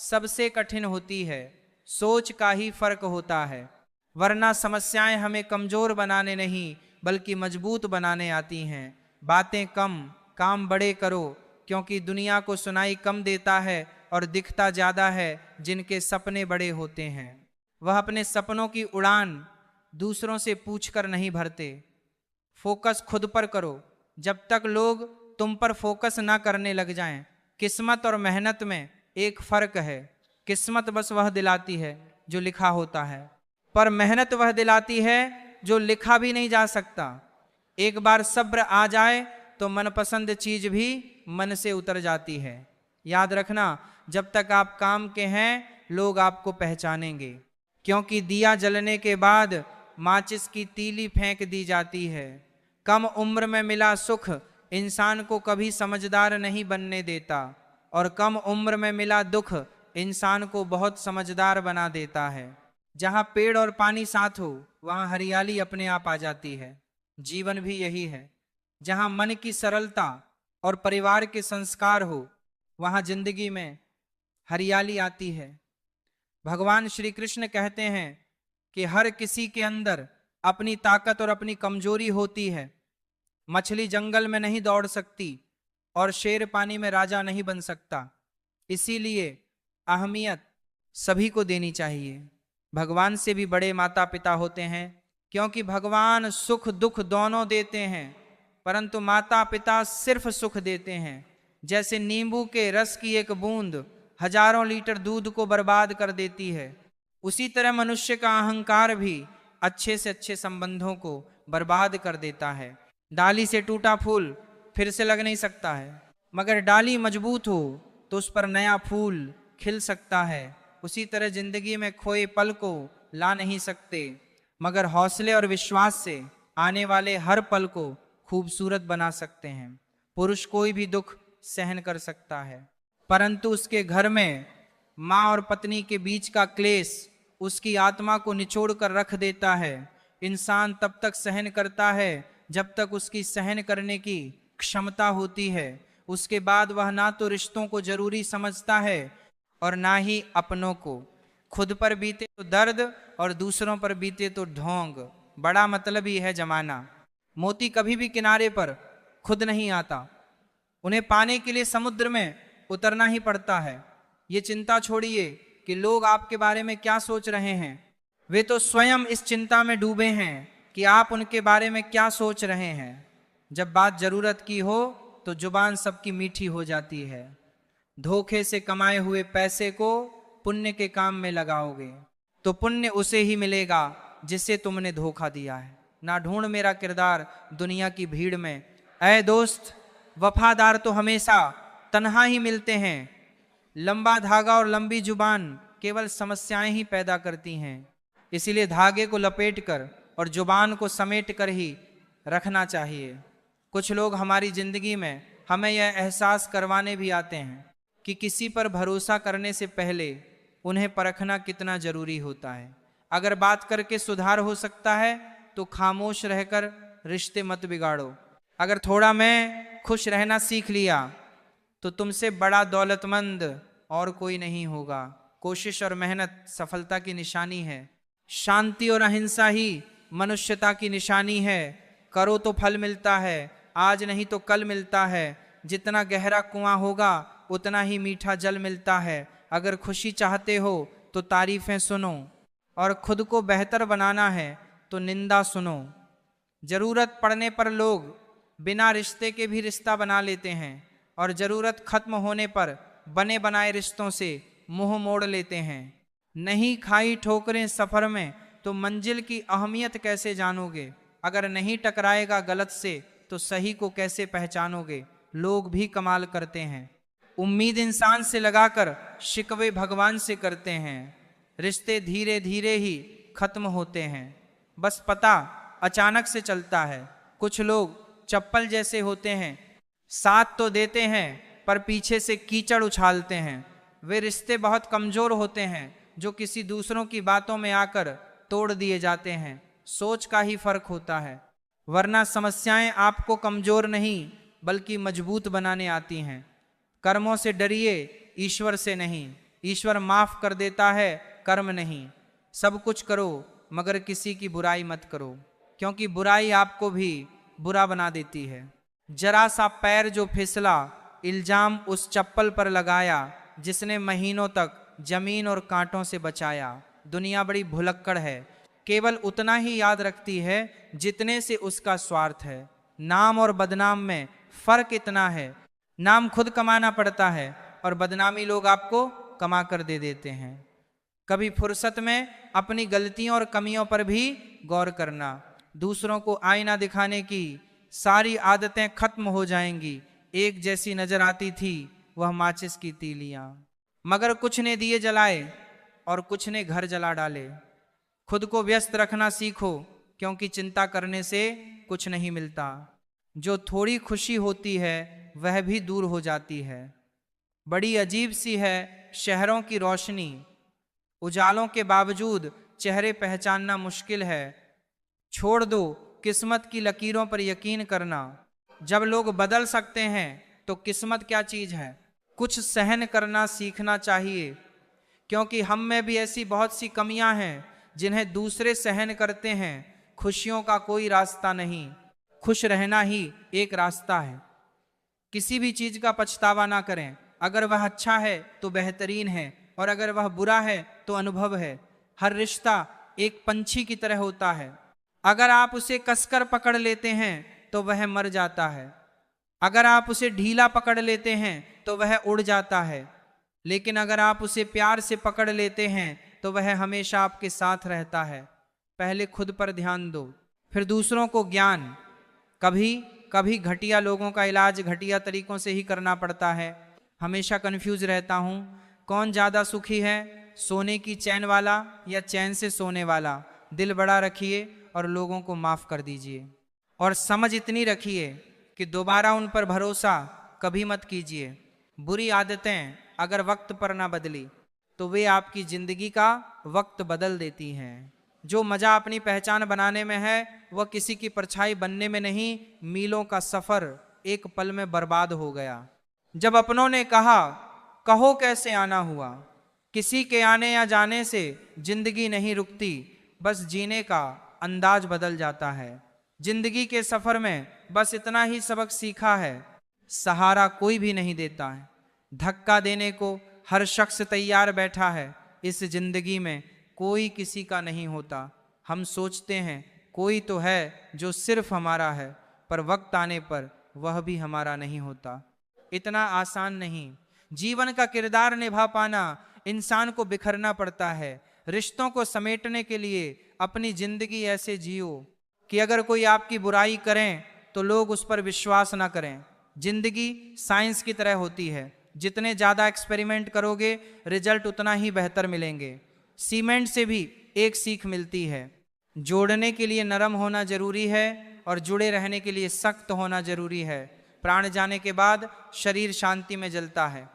सबसे कठिन होती है। सोच का ही फर्क होता है, वरना समस्याएं हमें कमजोर बनाने नहीं बल्कि मजबूत बनाने आती हैं। बातें कम, काम बड़े करो, क्योंकि दुनिया को सुनाई कम देता है और दिखता ज्यादा है जिनके सपने बड़े होते हैं। वह अपने सपनों की उड़ान दूसरों से पूछकर नहीं भरते। फोकस खुद पर करो जब तक लोग तुम पर फोकस ना करने लग जाएं। किस्मत और मेहनत में एक फर्क है। किस्मत बस वह दिलाती है जो लिखा होता है, पर मेहनत वह दिलाती है जो लिखा भी नहीं जा सकता। एक बार सब्र आ जाए तो मनपसंद चीज भी मन से उतर जाती है। याद रखना, जब तक आप काम के हैं लोग आपको पहचानेंगे, क्योंकि दिया जलने के बाद माचिस की तीली फेंक दी जाती है। कम उम्र में मिला सुख इंसान को कभी समझदार नहीं बनने देता, और कम उम्र में मिला दुख इंसान को बहुत समझदार बना देता है। जहां पेड़ और पानी साथ हो वहां हरियाली अपने आप आ जाती है। जीवन भी यही है, जहां मन की सरलता और परिवार के संस्कार हो वहां जिंदगी में हरियाली आती है। भगवान श्री कृष्ण कहते हैं कि हर किसी के अंदर अपनी ताकत और अपनी कमजोरी होती है। मछली जंगल में नहीं दौड़ सकती और शेर पानी में राजा नहीं बन सकता। इसीलिए अहमियत सभी को देनी चाहिए। भगवान से भी बड़े माता पिता होते हैं, क्योंकि भगवान सुख दुख दोनों देते हैं, परंतु माता पिता सिर्फ सुख देते हैं। जैसे नींबू के रस की एक बूंद हजारों लीटर दूध को बर्बाद कर देती है, उसी तरह मनुष्य का अहंकार भी अच्छे से अच्छे संबंधों को बर्बाद कर देता है। डाली से टूटा फूल फिर से लग नहीं सकता है, मगर डाली मजबूत हो तो उस पर नया फूल खिल सकता है। उसी तरह जिंदगी में खोए पल को ला नहीं सकते, मगर हौसले और विश्वास से आने वाले हर पल को खूबसूरत बना सकते हैं। पुरुष कोई भी दुख सहन कर सकता है, परंतु उसके घर में माँ और पत्नी के बीच का क्लेश उसकी आत्मा को निचोड़ कर रख देता है। इंसान तब तक सहन करता है जब तक उसकी सहन करने की क्षमता होती है। उसके बाद वह ना तो रिश्तों को जरूरी समझता है और ना ही अपनों को। खुद पर बीते तो दर्द और दूसरों पर बीते तो ढोंग। बड़ा मतलबी है जमाना। मोती कभी भी किनारे पर खुद नहीं आता, उन्हें पाने के लिए समुद्र में उतरना ही पड़ता है। ये चिंता छोड़िए कि लोग आपके बारे में क्या सोच रहे हैं, वे तो स्वयं इस चिंता में डूबे हैं कि आप उनके बारे में क्या सोच रहे हैं। जब बात जरूरत की हो तो जुबान सबकी मीठी हो जाती है। धोखे से कमाए हुए पैसे को पुण्य के काम में लगाओगे तो पुण्य उसे ही मिलेगा जिसे तुमने धोखा दिया है। ना ढूंढ मेरा किरदार दुनिया की भीड़ में, ऐ दोस्त वफादार तो हमेशा तन्हा ही मिलते हैं। लंबा धागा और लंबी जुबान केवल समस्याएं ही पैदा करती हैं। इसीलिए धागे को लपेट कर और जुबान को समेट कर ही रखना चाहिए। कुछ लोग हमारी जिंदगी में हमें यह एहसास करवाने भी आते हैं कि किसी पर भरोसा करने से पहले उन्हें परखना कितना जरूरी होता है। अगर बात करके सुधार हो सकता है तो खामोश रहकर रिश्ते मत बिगाड़ो। अगर थोड़ा मैं खुश रहना सीख लिया तो तुमसे बड़ा दौलतमंद और कोई नहीं होगा। कोशिश और मेहनत सफलता की निशानी है। शांति और अहिंसा ही मनुष्यता की निशानी है। करो तो फल मिलता है, आज नहीं तो कल मिलता है। जितना गहरा कुआं होगा उतना ही मीठा जल मिलता है। अगर खुशी चाहते हो तो तारीफें सुनो, और खुद को बेहतर बनाना है तो निंदा सुनो। जरूरत पड़ने पर लोग बिना रिश्ते के भी रिश्ता बना लेते हैं और जरूरत खत्म होने पर बने बनाए रिश्तों से मुंह मोड़ लेते हैं। नहीं खाई ठोकरें सफर में तो मंजिल की अहमियत कैसे जानोगे। अगर नहीं टकराएगा गलत से तो सही को कैसे पहचानोगे। लोग भी कमाल करते हैं, उम्मीद इंसान से लगाकर शिकवे भगवान से करते हैं। रिश्ते धीरे धीरे ही खत्म होते हैं, बस पता अचानक से चलता है। कुछ लोग चप्पल जैसे होते हैं, साथ तो देते हैं पर पीछे से कीचड़ उछालते हैं। वे रिश्ते बहुत कमजोर होते हैं जो किसी दूसरों की बातों में आकर तोड़ दिए जाते हैं। सोच का ही फर्क होता है, वरना समस्याएं आपको कमजोर नहीं बल्कि मजबूत बनाने आती हैं। कर्मों से डरिए, ईश्वर से नहीं। ईश्वर माफ कर देता है, कर्म नहीं। सब कुछ करो मगर किसी की बुराई मत करो, क्योंकि बुराई आपको भी बुरा बना देती है। जरा सा पैर जो फिसला, इल्जाम उस चप्पल पर लगाया जिसने महीनों तक जमीन और कांटों से बचाया। दुनिया बड़ी भुलक्कड़ है, केवल उतना ही याद रखती है जितने से उसका स्वार्थ है। नाम और बदनाम में फर्क इतना है, नाम खुद कमाना पड़ता है और बदनामी लोग आपको कमा कर दे देते हैं। कभी फुर्सत में अपनी गलतियों और कमियों पर भी गौर करना। दूसरों को आईना दिखाने की सारी आदतें खत्म हो जाएंगी। एक जैसी नजर आती थी वह माचिस की तीलियां, मगर कुछ ने दिए जलाए और कुछ ने घर जला डाले। खुद को व्यस्त रखना सीखो, क्योंकि चिंता करने से कुछ नहीं मिलता। जो थोड़ी खुशी होती है वह भी दूर हो जाती है। बड़ी अजीब सी है शहरों की रोशनी, उजालों के बावजूद चेहरे पहचानना मुश्किल है। छोड़ दो किस्मत की लकीरों पर यकीन करना। जब लोग बदल सकते हैं तो किस्मत क्या चीज है। कुछ सहन करना सीखना चाहिए, क्योंकि हम में भी ऐसी बहुत सी कमियां हैं जिन्हें दूसरे सहन करते हैं। खुशियों का कोई रास्ता नहीं, खुश रहना ही एक रास्ता है। किसी भी चीज का पछतावा ना करें। अगर वह अच्छा है तो बेहतरीन है, और अगर वह बुरा है तो अनुभव है। हर रिश्ता एक पंछी की तरह होता है, अगर आप उसे कसकर पकड़ लेते हैं तो वह मर जाता है, अगर आप उसे ढीला पकड़ लेते हैं तो वह उड़ जाता है, लेकिन अगर आप उसे प्यार से पकड़ लेते हैं तो वह हमेशा आपके साथ रहता है। पहले खुद पर ध्यान दो, फिर दूसरों को ज्ञान। कभी कभी घटिया लोगों का इलाज घटिया तरीकों से ही करना पड़ता है। हमेशा कंफ्यूज रहता हूँ, कौन ज़्यादा सुखी है, सोने की चैन वाला या चैन से सोने वाला। दिल बड़ा रखिए और लोगों को माफ़ कर दीजिए, और समझ इतनी रखिए कि दोबारा उन पर भरोसा कभी मत कीजिए। बुरी आदतें अगर वक्त पर ना बदली तो वे आपकी ज़िंदगी का वक्त बदल देती हैं। जो मज़ा अपनी पहचान बनाने में है वह किसी की परछाई बनने में नहीं। मीलों का सफ़र एक पल में बर्बाद हो गया। जब अपनों ने कहा कहो कैसे आना हुआ, किसी के आने या जाने से जिंदगी नहीं रुकती, बस जीने का अंदाज बदल जाता है। जिंदगी के सफर में बस इतना ही सबक सीखा है, सहारा कोई भी नहीं देता है। धक्का देने को हर शख्स तैयार बैठा है। इस जिंदगी में कोई किसी का नहीं होता। हम सोचते हैं कोई तो है जो सिर्फ हमारा है, पर वक्त आने पर वह भी हमारा नहीं होता। इतना आसान नहीं। जीवन का किरदार निभा पाना इंसान को बिखरना पड़ता है। रिश्तों को समेटने के लिए अपनी जिंदगी ऐसे जियो कि अगर कोई आपकी बुराई करें तो लोग उस पर विश्वास ना करें। जिंदगी साइंस की तरह होती है, जितने ज़्यादा एक्सपेरिमेंट करोगे रिजल्ट उतना ही बेहतर मिलेंगे। सीमेंट से भी एक सीख मिलती है, जोड़ने के लिए नरम होना जरूरी है और जुड़े रहने के लिए सख्त होना जरूरी है। प्राण जाने के बाद शरीर शांति में जलता है,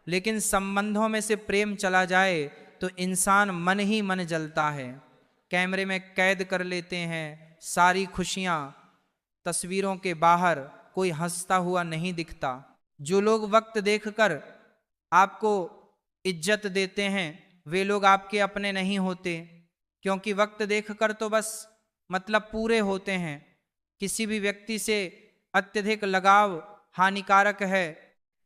लेकिन संबंधों में से प्रेम चला जाए तो इंसान मन ही मन जलता है। कैमरे में कैद कर लेते हैं सारी खुशियां, तस्वीरों के बाहर कोई हंसता हुआ नहीं दिखता। जो लोग वक्त देखकर आपको इज्जत देते हैं वे लोग आपके अपने नहीं होते, क्योंकि वक्त देखकर तो बस मतलब पूरे होते हैं। किसी भी व्यक्ति से अत्यधिक लगाव हानिकारक है,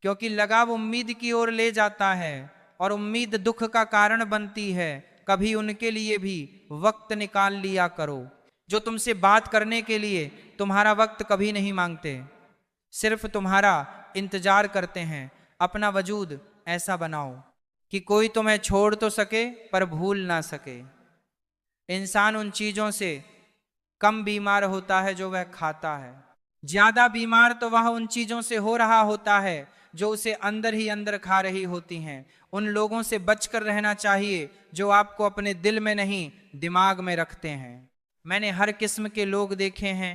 क्योंकि लगाव उम्मीद की ओर ले जाता है और उम्मीद दुख का कारण बनती है। कभी उनके लिए भी वक्त निकाल लिया करो जो तुमसे बात करने के लिए तुम्हारा वक्त कभी नहीं मांगते, सिर्फ तुम्हारा इंतजार करते हैं। अपना वजूद ऐसा बनाओ कि कोई तुम्हें छोड़ तो सके पर भूल ना सके। इंसान उन चीजों से कम बीमार होता है जो वह खाता है, ज्यादा बीमार तो वह उन चीजों से हो रहा होता है जो उसे अंदर ही अंदर खा रही होती हैं। उन लोगों से बचकर रहना चाहिए जो आपको अपने दिल में नहीं दिमाग में रखते हैं। मैंने हर किस्म के लोग देखे हैं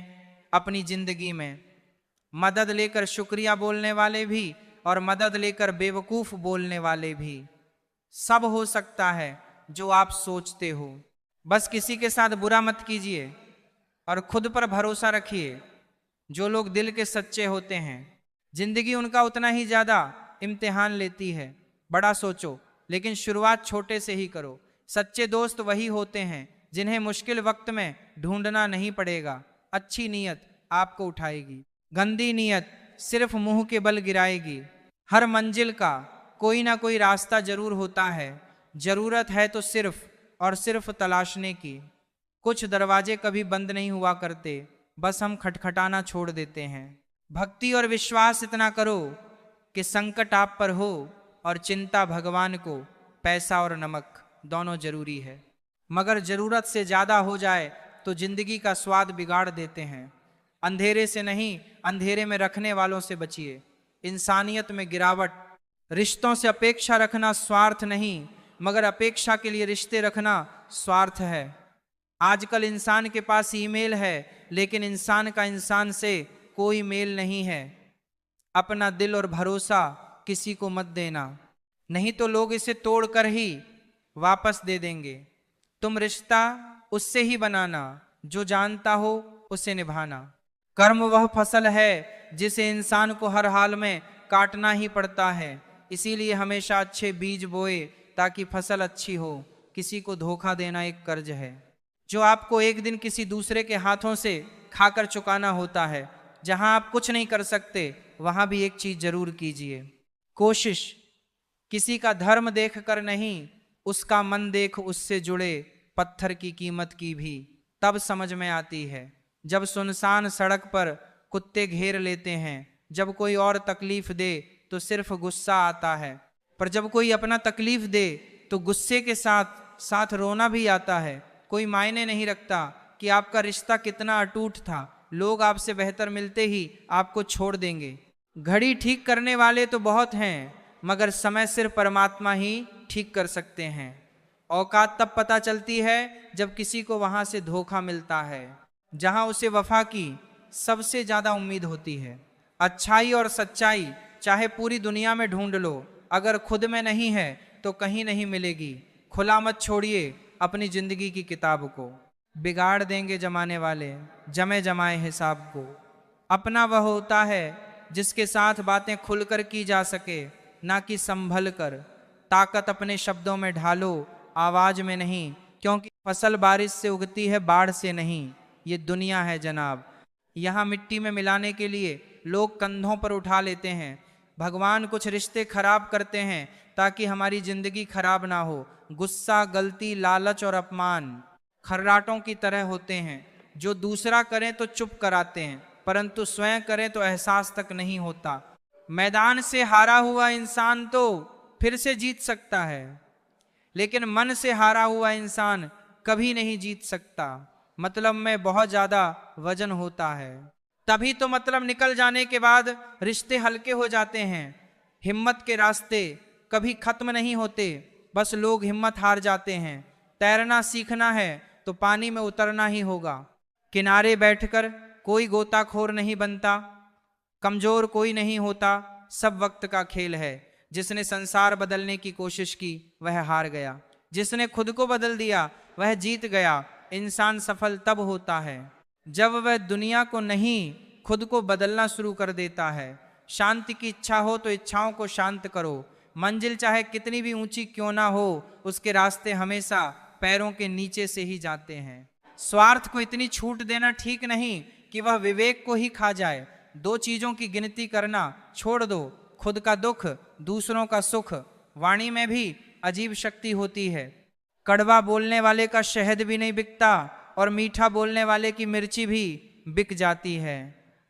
अपनी जिंदगी में, मदद लेकर शुक्रिया बोलने वाले भी और मदद लेकर बेवकूफ बोलने वाले भी। सब हो सकता है जो आप सोचते हो। बस किसी के साथ बुरा मत कीजिए और खुद पर भरोसा रखिए। जो लोग दिल के सच्चे होते हैं जिंदगी उनका उतना ही ज्यादा इम्तिहान लेती है। बड़ा सोचो लेकिन शुरुआत छोटे से ही करो। सच्चे दोस्त वही होते हैं जिन्हें मुश्किल वक्त में ढूंढना नहीं पड़ेगा। अच्छी नीयत आपको उठाएगी, गंदी नीयत सिर्फ मुंह के बल गिराएगी। हर मंजिल का कोई ना कोई रास्ता जरूर होता है, जरूरत है तो सिर्फ और सिर्फ तलाशने की। कुछ दरवाजे कभी बंद नहीं हुआ करते, बस हम खटखटाना छोड़ देते हैं। भक्ति और विश्वास इतना करो कि संकट आप पर हो और चिंता भगवान को। पैसा और नमक दोनों जरूरी है, मगर जरूरत से ज्यादा हो जाए तो जिंदगी का स्वाद बिगाड़ देते हैं। अंधेरे से नहीं, अंधेरे में रखने वालों से बचिए। इंसानियत में गिरावट। रिश्तों से अपेक्षा रखना स्वार्थ नहीं, मगर अपेक्षा के लिए रिश्ते रखना स्वार्थ है। आजकल इंसान के पास ईमेल है, लेकिन इंसान का इंसान से कोई मेल नहीं है। अपना दिल और भरोसा किसी को मत देना, नहीं तो लोग इसे तोड़कर ही वापस दे देंगे। तुम रिश्ता उससे ही बनाना जो जानता हो उसे निभाना। कर्म वह फसल है जिसे इंसान को हर हाल में काटना ही पड़ता है। इसीलिए हमेशा अच्छे बीज बोए ताकि फसल अच्छी हो। किसी को धोखा देना एक कर्ज है जो आपको एक दिन किसी दूसरे के हाथों से खाकर चुकाना होता है। जहां आप कुछ नहीं कर सकते वहां भी एक चीज जरूर कीजिए, कोशिश। किसी का धर्म देख कर नहीं, उसका मन देख उससे जुड़े पत्थर की कीमत की भी तब समझ में आती है जब सुनसान सड़क पर कुत्ते घेर लेते हैं। जब कोई और तकलीफ दे तो सिर्फ गुस्सा आता है, पर जब कोई अपना तकलीफ दे तो गुस्से के साथ साथ रोना भी आता है। कोई मायने नहीं रखता कि आपका रिश्ता कितना अटूट था, लोग आपसे बेहतर मिलते ही आपको छोड़ देंगे। घड़ी ठीक करने वाले तो बहुत हैं, मगर समय सिर्फ परमात्मा ही ठीक कर सकते हैं। औकात तब पता चलती है जब किसी को वहां से धोखा मिलता है जहां उसे वफा की सबसे ज्यादा उम्मीद होती है। अच्छाई और सच्चाई चाहे पूरी दुनिया में ढूंढ लो, अगर खुद में नहीं है तो कहीं नहीं मिलेगी। खुला मत छोड़िए अपनी जिंदगी की किताब को, बिगाड़ देंगे जमाने वाले जमे जमाए हिसाब को। अपना वह होता है जिसके साथ बातें खुलकर की जा सके, ना कि संभल कर। ताकत अपने शब्दों में ढालो, आवाज में नहीं, क्योंकि फसल बारिश से उगती है, बाढ़ से नहीं। ये दुनिया है जनाब, यहाँ मिट्टी में मिलाने के लिए लोग कंधों पर उठा लेते हैं। भगवान कुछ रिश्ते खराब करते हैं ताकि हमारी जिंदगी खराब ना हो। गुस्सा, गलती, लालच और अपमान खर्राटों की तरह होते हैं, जो दूसरा करें तो चुप कराते हैं, परंतु स्वयं करें तो एहसास तक नहीं होता। मैदान से हारा हुआ इंसान तो फिर से जीत सकता है, लेकिन मन से हारा हुआ इंसान कभी नहीं जीत सकता। मतलब में बहुत ज्यादा वजन होता है, तभी तो मतलब निकल जाने के बाद रिश्ते हल्के हो जाते हैं। हिम्मत के रास्ते कभी खत्म नहीं होते, बस लोग हिम्मत हार जाते हैं। तैरना सीखना है तो पानी में उतरना ही होगा। किनारे बैठकर कोई गोताखोर नहीं बनता, कमजोर कोई नहीं होता, सब वक्त का खेल है। जिसने संसार बदलने की कोशिश की वह हार गया, जिसने खुद को बदल दिया वह जीत गया। इंसान सफल तब होता है जब वह दुनिया को नहीं, खुद को बदलना शुरू कर देता है। शांति की इच्छा हो तो इच्छाओं को शांत करो। मंजिल चाहे कितनी भी ऊंची क्यों ना हो, उसके रास्ते हमेशा पैरों के नीचे से ही जाते हैं। स्वार्थ को इतनी छूट देना ठीक नहीं कि वह विवेक को ही खा जाए। दो चीजों की गिनती करना छोड़ दो, खुद का दुख, दूसरों का सुख। वाणी में भी अजीब शक्ति होती है। कड़वा बोलने वाले का शहद भी नहीं बिकता और मीठा बोलने वाले की मिर्ची भी बिक जाती है।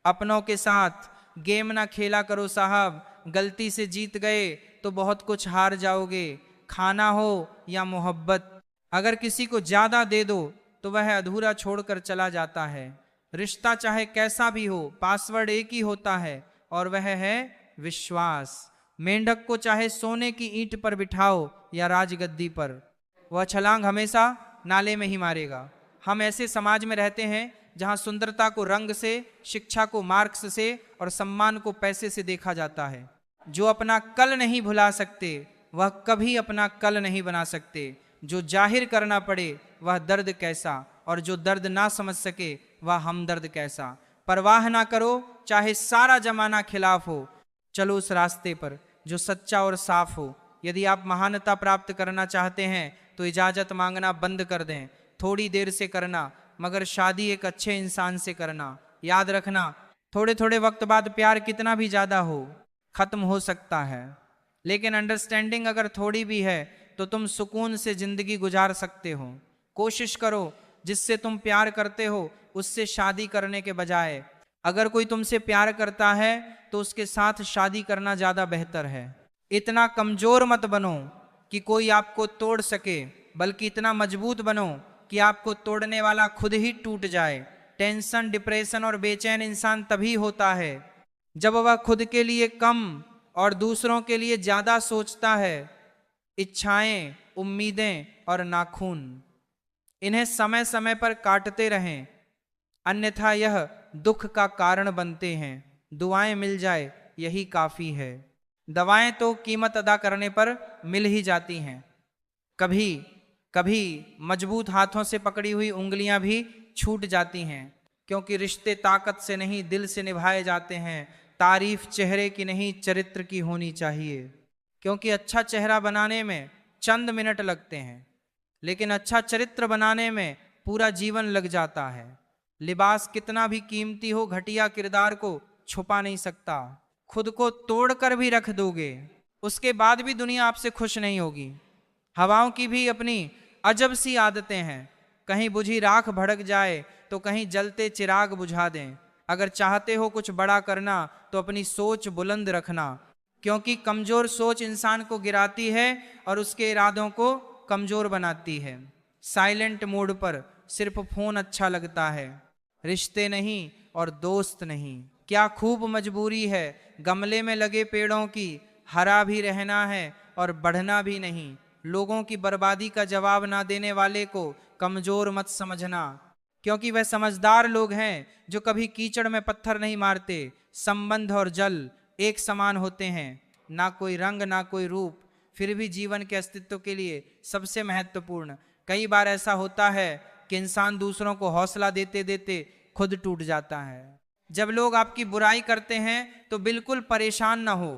अपनों के साथ गेम ना खेला करो साहब, गलती से जीत गए तो बहुत कुछ हार जाओगे। खाना हो या मोहब्बत, अगर किसी को ज्यादा दे दो तो वह अधूरा छोड़कर चला जाता है। रिश्ता चाहे कैसा भी हो, पासवर्ड एक ही होता है और वह है विश्वास। मेंढक को चाहे सोने की ईंट पर बिठाओ या राजगद्दी पर, वह छलांग हमेशा नाले में ही मारेगा। हम ऐसे समाज में रहते हैं जहां सुंदरता को रंग से, शिक्षा को मार्क्स से और सम्मान को पैसे से देखा जाता है। जो अपना कल नहीं भुला सकते वह कभी अपना कल नहीं बना सकते। जो जाहिर करना पड़े वह दर्द कैसा, और जो दर्द ना समझ सके वह हमदर्द कैसा। परवाह ना करो चाहे सारा जमाना खिलाफ हो, चलो उस रास्ते पर जो सच्चा और साफ हो। यदि आप महानता प्राप्त करना चाहते हैं तो इजाजत मांगना बंद कर दें। थोड़ी देर से करना, मगर शादी एक अच्छे इंसान से करना। याद रखना, थोड़े थोड़े वक्त बाद प्यार कितना भी ज्यादा हो खत्म हो सकता है, लेकिन अंडरस्टैंडिंग अगर थोड़ी भी है तो तुम सुकून से जिंदगी गुजार सकते हो। कोशिश करो जिससे तुम प्यार करते हो उससे शादी करने के बजाय, अगर कोई तुमसे प्यार करता है तो उसके साथ शादी करना ज्यादा बेहतर है। इतना कमजोर मत बनो कि कोई आपको तोड़ सके, बल्कि इतना मजबूत बनो कि आपको तोड़ने वाला खुद ही टूट जाए। टेंशन, डिप्रेशन और बेचैन इंसान तभी होता है जब वह खुद के लिए कम और दूसरों के लिए ज्यादा सोचता है। इच्छाएं, उम्मीदें और नाखून, इन्हें समय समय पर काटते रहें, अन्यथा यह दुख का कारण बनते हैं। दुआएं मिल जाए यही काफी है। दवाएं तो कीमत अदा करने पर मिल ही जाती हैं। कभी कभी मजबूत हाथों से पकड़ी हुई उंगलियां भी छूट जाती हैं, क्योंकि रिश्ते ताकत से नहीं दिल से निभाए जाते हैं। तारीफ चेहरे की नहीं चरित्र की होनी चाहिए, क्योंकि अच्छा चेहरा बनाने में चंद मिनट लगते हैं, लेकिन अच्छा चरित्र बनाने में पूरा जीवन लग जाता है। लिबास कितना भी कीमती हो, घटिया किरदार को छुपा नहीं सकता। खुद को तोड़कर भी रख दोगे, उसके बाद भी दुनिया आपसे खुश नहीं होगी। हवाओं की भी अपनी अजब सी आदतें हैं, कहीं बुझी राख भड़क जाए तो कहीं जलते चिराग बुझा दें। अगर चाहते हो कुछ बड़ा करना तो अपनी सोच बुलंद रखना, क्योंकि कमजोर सोच इंसान को गिराती है और उसके इरादों को कमजोर बनाती है। साइलेंट मोड पर सिर्फ फोन अच्छा लगता है, रिश्ते नहीं और दोस्त नहीं। क्या खूब मजबूरी है गमले में लगे पेड़ों की, हरा भी रहना है और बढ़ना भी नहीं। लोगों की बर्बादी का जवाब ना देने वाले को कमजोर मत समझना, क्योंकि वह समझदार लोग हैं जो कभी कीचड़ में पत्थर नहीं मारते। संबंध और जल एक समान होते हैं, ना कोई रंग ना कोई रूप, फिर भी जीवन के अस्तित्व के लिए सबसे महत्वपूर्ण। कई बार ऐसा होता है कि इंसान दूसरों को हौसला देते देते खुद टूट जाता है। जब लोग आपकी बुराई करते हैं तो बिल्कुल परेशान ना हो,